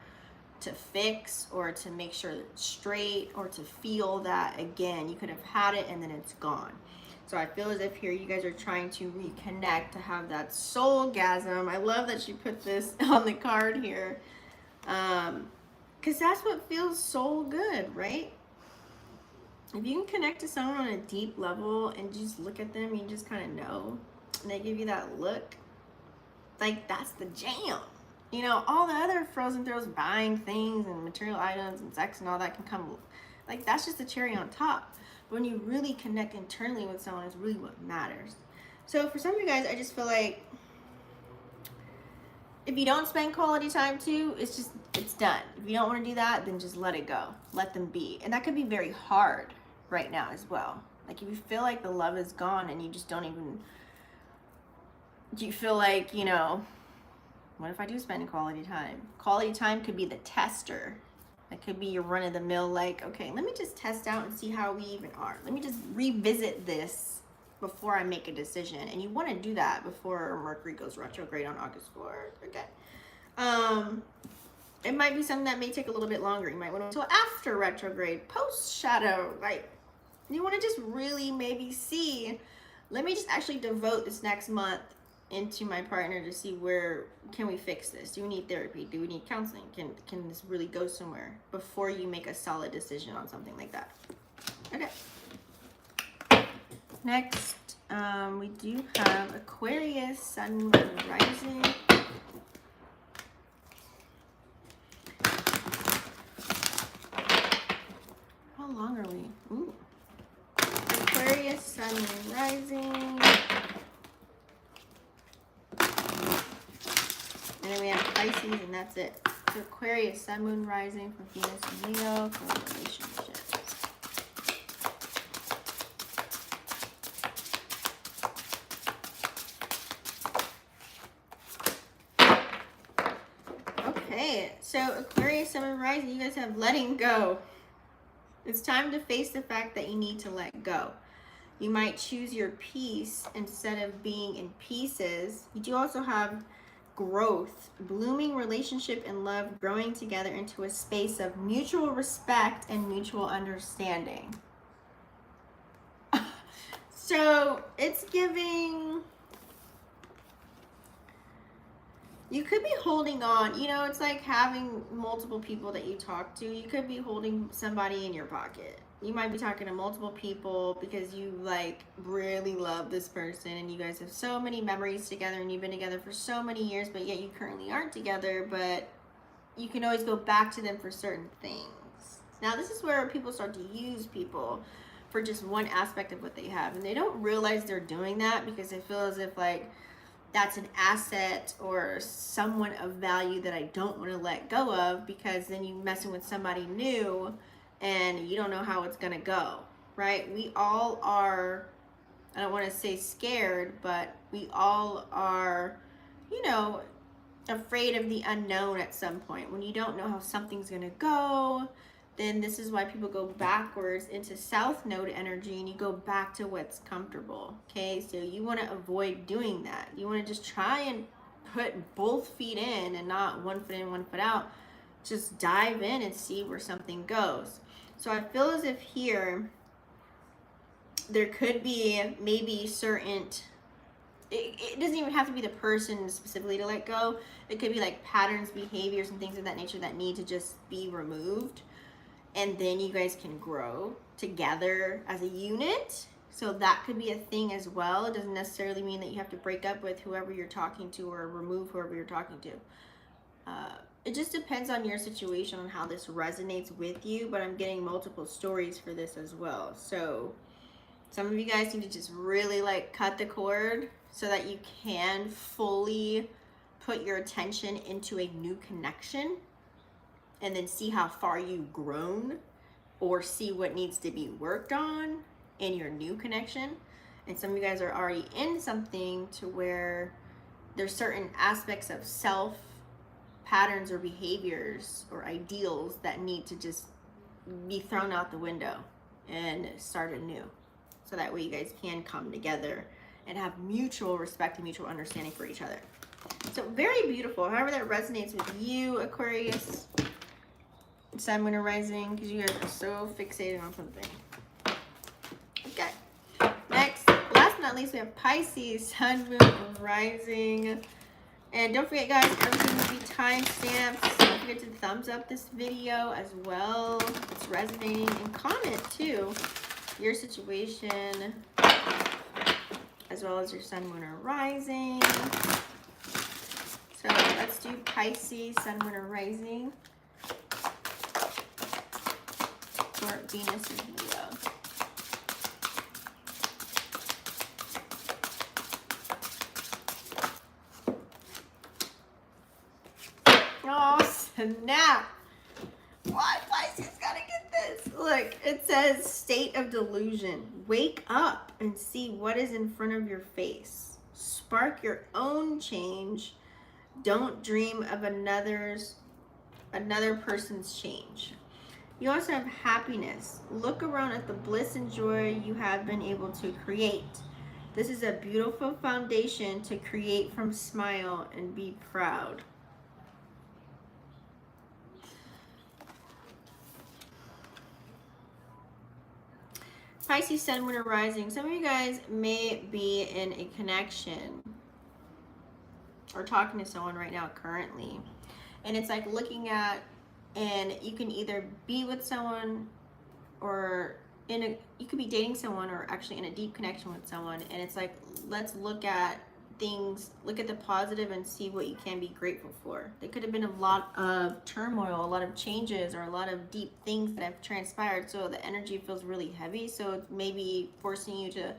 to fix, or to make sure that it's straight, or to feel that again. You could have had it and then it's gone. So I feel as if here you guys are trying to reconnect, to have that soulgasm. I love that you put this on the card here, because that's what feels so good, right? If you can connect to someone on a deep level and just look at them, you just kind of know, and they give you that look, like that's the jam. You know, all the other frozen throws, buying things and material items and sex and all that can come, like that's just the cherry on top. But when you really connect internally with someone is really what matters. So for some of you guys, I just feel like if you don't spend quality time too, it's done. If you don't want to do that, then just let it go. Let them be. And that could be very hard right now as well. Like if you feel like the love is gone and you just don't even, you feel like, you know, what if I do spend quality time? Quality time could be the tester That could be your run of the mill, like, okay, let me just test out and see how we even are. Let me just revisit this before I make a decision. And you want to do that before Mercury goes retrograde on August 4th. Okay. It might be something that may take a little bit longer. You might want to wait until after retrograde, post shadow. Like, you want to just really maybe see, let me just actually devote this next month into my partner to see where can we fix this. Do we need therapy? Do we need counseling? Can this really go somewhere before you make a solid decision on something like that? Okay. Next, we do have Aquarius, Sun, Moon, Rising. How long are we? Ooh. Aquarius, Sun, Moon, Rising. And then we have Pisces, and that's it. So Aquarius, Sun, Moon, Rising for Venus and Leo for relationships. Okay, so Aquarius, Sun, Moon, Rising, you guys have letting go. It's time to face the fact that you need to let go. You might choose your peace instead of being in pieces. You do also have growth, blooming relationship and love growing together into a space of mutual respect and mutual understanding. So it's giving, you could be holding on, you know, it's like having multiple people that you talk to. You could be holding somebody in your pocket. You might be talking to multiple people because you like really love this person and you guys have so many memories together and you've been together for so many years, but yet you currently aren't together, but you can always go back to them for certain things. Now, this is where people start to use people for just one aspect of what they have, and they don't realize they're doing that because they feel as if like that's an asset or someone of value that I don't want to let go of, because then you're messing with somebody new and you don't know how it's going to go, right? We all are, I don't want to say scared, but we all are, you know, afraid of the unknown at some point. When you don't know how something's going to go, then this is why people go backwards into South Node energy and you go back to what's comfortable, okay? So you want to avoid doing that. You want to just try and put both feet in and not one foot in, one foot out. Just dive in and see where something goes. So I feel as if here, there could be maybe certain, it doesn't even have to be the person specifically to let go. It could be like patterns, behaviors, and things of that nature that need to just be removed. And then you guys can grow together as a unit. So that could be a thing as well. It doesn't necessarily mean that you have to break up with whoever you're talking to or remove whoever you're talking to. It just depends on your situation, on how this resonates with you, but I'm getting multiple stories for this as well. So some of you guys need to just really like cut the cord so that you can fully put your attention into a new connection and then see how far you've grown or see what needs to be worked on in your new connection. And some of you guys are already in something to where there's certain aspects of self patterns or behaviors or ideals that need to just be thrown out the window and start anew. So that way you guys can come together and have mutual respect and mutual understanding for each other. So very beautiful. However that resonates with you, Aquarius, Sun, Moon, or Rising, because you guys are so fixated on something. Okay. Next, last but not least, we have Pisces, Sun, Moon, or Rising. And don't forget, guys, everything will be timestamped. So don't forget to thumbs up this video as well if it's resonating. And comment, too, your situation, as well as your Sun, Moon, or Rising. So let's do Pisces, Sun, Moon, or Rising for Venus and Leo. Oh, snap. Why Pisces gotta get this? Look, it says state of delusion. Wake up and see what is in front of your face. Spark your own change. Don't dream of another's another person's change. You also have happiness. Look around at the bliss and joy you have been able to create. This is a beautiful foundation to create from. Smile and be proud. Pisces, Sun, Moon, or Rising. Some of you guys may be in a connection or talking to someone right now currently. And it's like looking at, and you can either be with someone or you could be dating someone or actually in a deep connection with someone. And it's like, let's look at things, look at the positive and see what you can be grateful for. There could have been a lot of turmoil, a lot of changes, or a lot of deep things that have transpired. So the energy feels really heavy. So it's maybe forcing you to,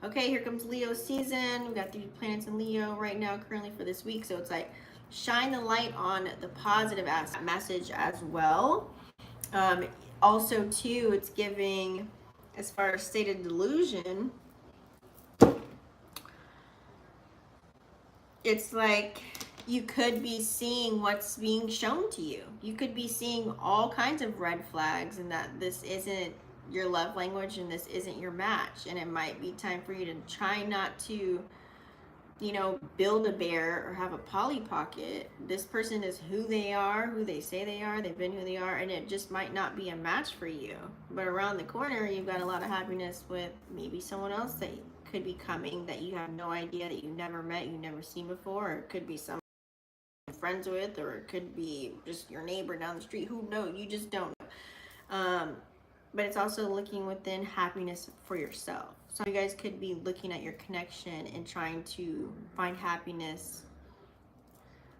okay, here comes Leo season. We've got 3 planets in Leo right now currently for this week. So it's like, shine the light on the positive message as well. Also too, it's giving, as far as stated delusion, it's like you could be seeing what's being shown to you. You could be seeing all kinds of red flags, and that this isn't your love language and this isn't your match. And it might be time for you to try not to, you know, build a bear or have a Polly Pocket. This person is who they are, who they say they are. They've been who they are, and it just might not be a match for you. But around the corner, you've got a lot of happiness with maybe someone else that could be coming that you have no idea, that you never met, you never seen before. Or it could be someone you're friends with, or it could be just your neighbor down the street. Who knows? You just don't know. But it's also looking within happiness for yourself. So you guys could be looking at your connection and trying to find happiness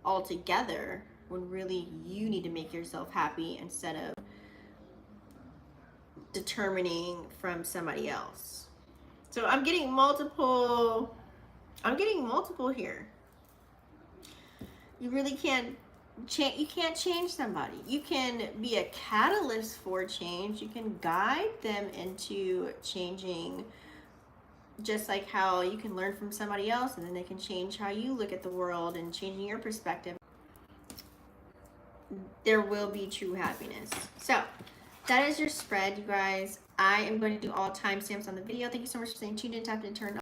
all together, when really you need to make yourself happy instead of determining from somebody else. So I'm getting multiple here. You really can't you can't change somebody. You can be a catalyst for change. You can guide them into changing, just like how you can learn from somebody else and then they can change how you look at the world and changing your perspective. There will be true happiness. So that is your spread, you guys. I am going to do all timestamps on the video. Thank you so much for staying tuned and tapped and turned on.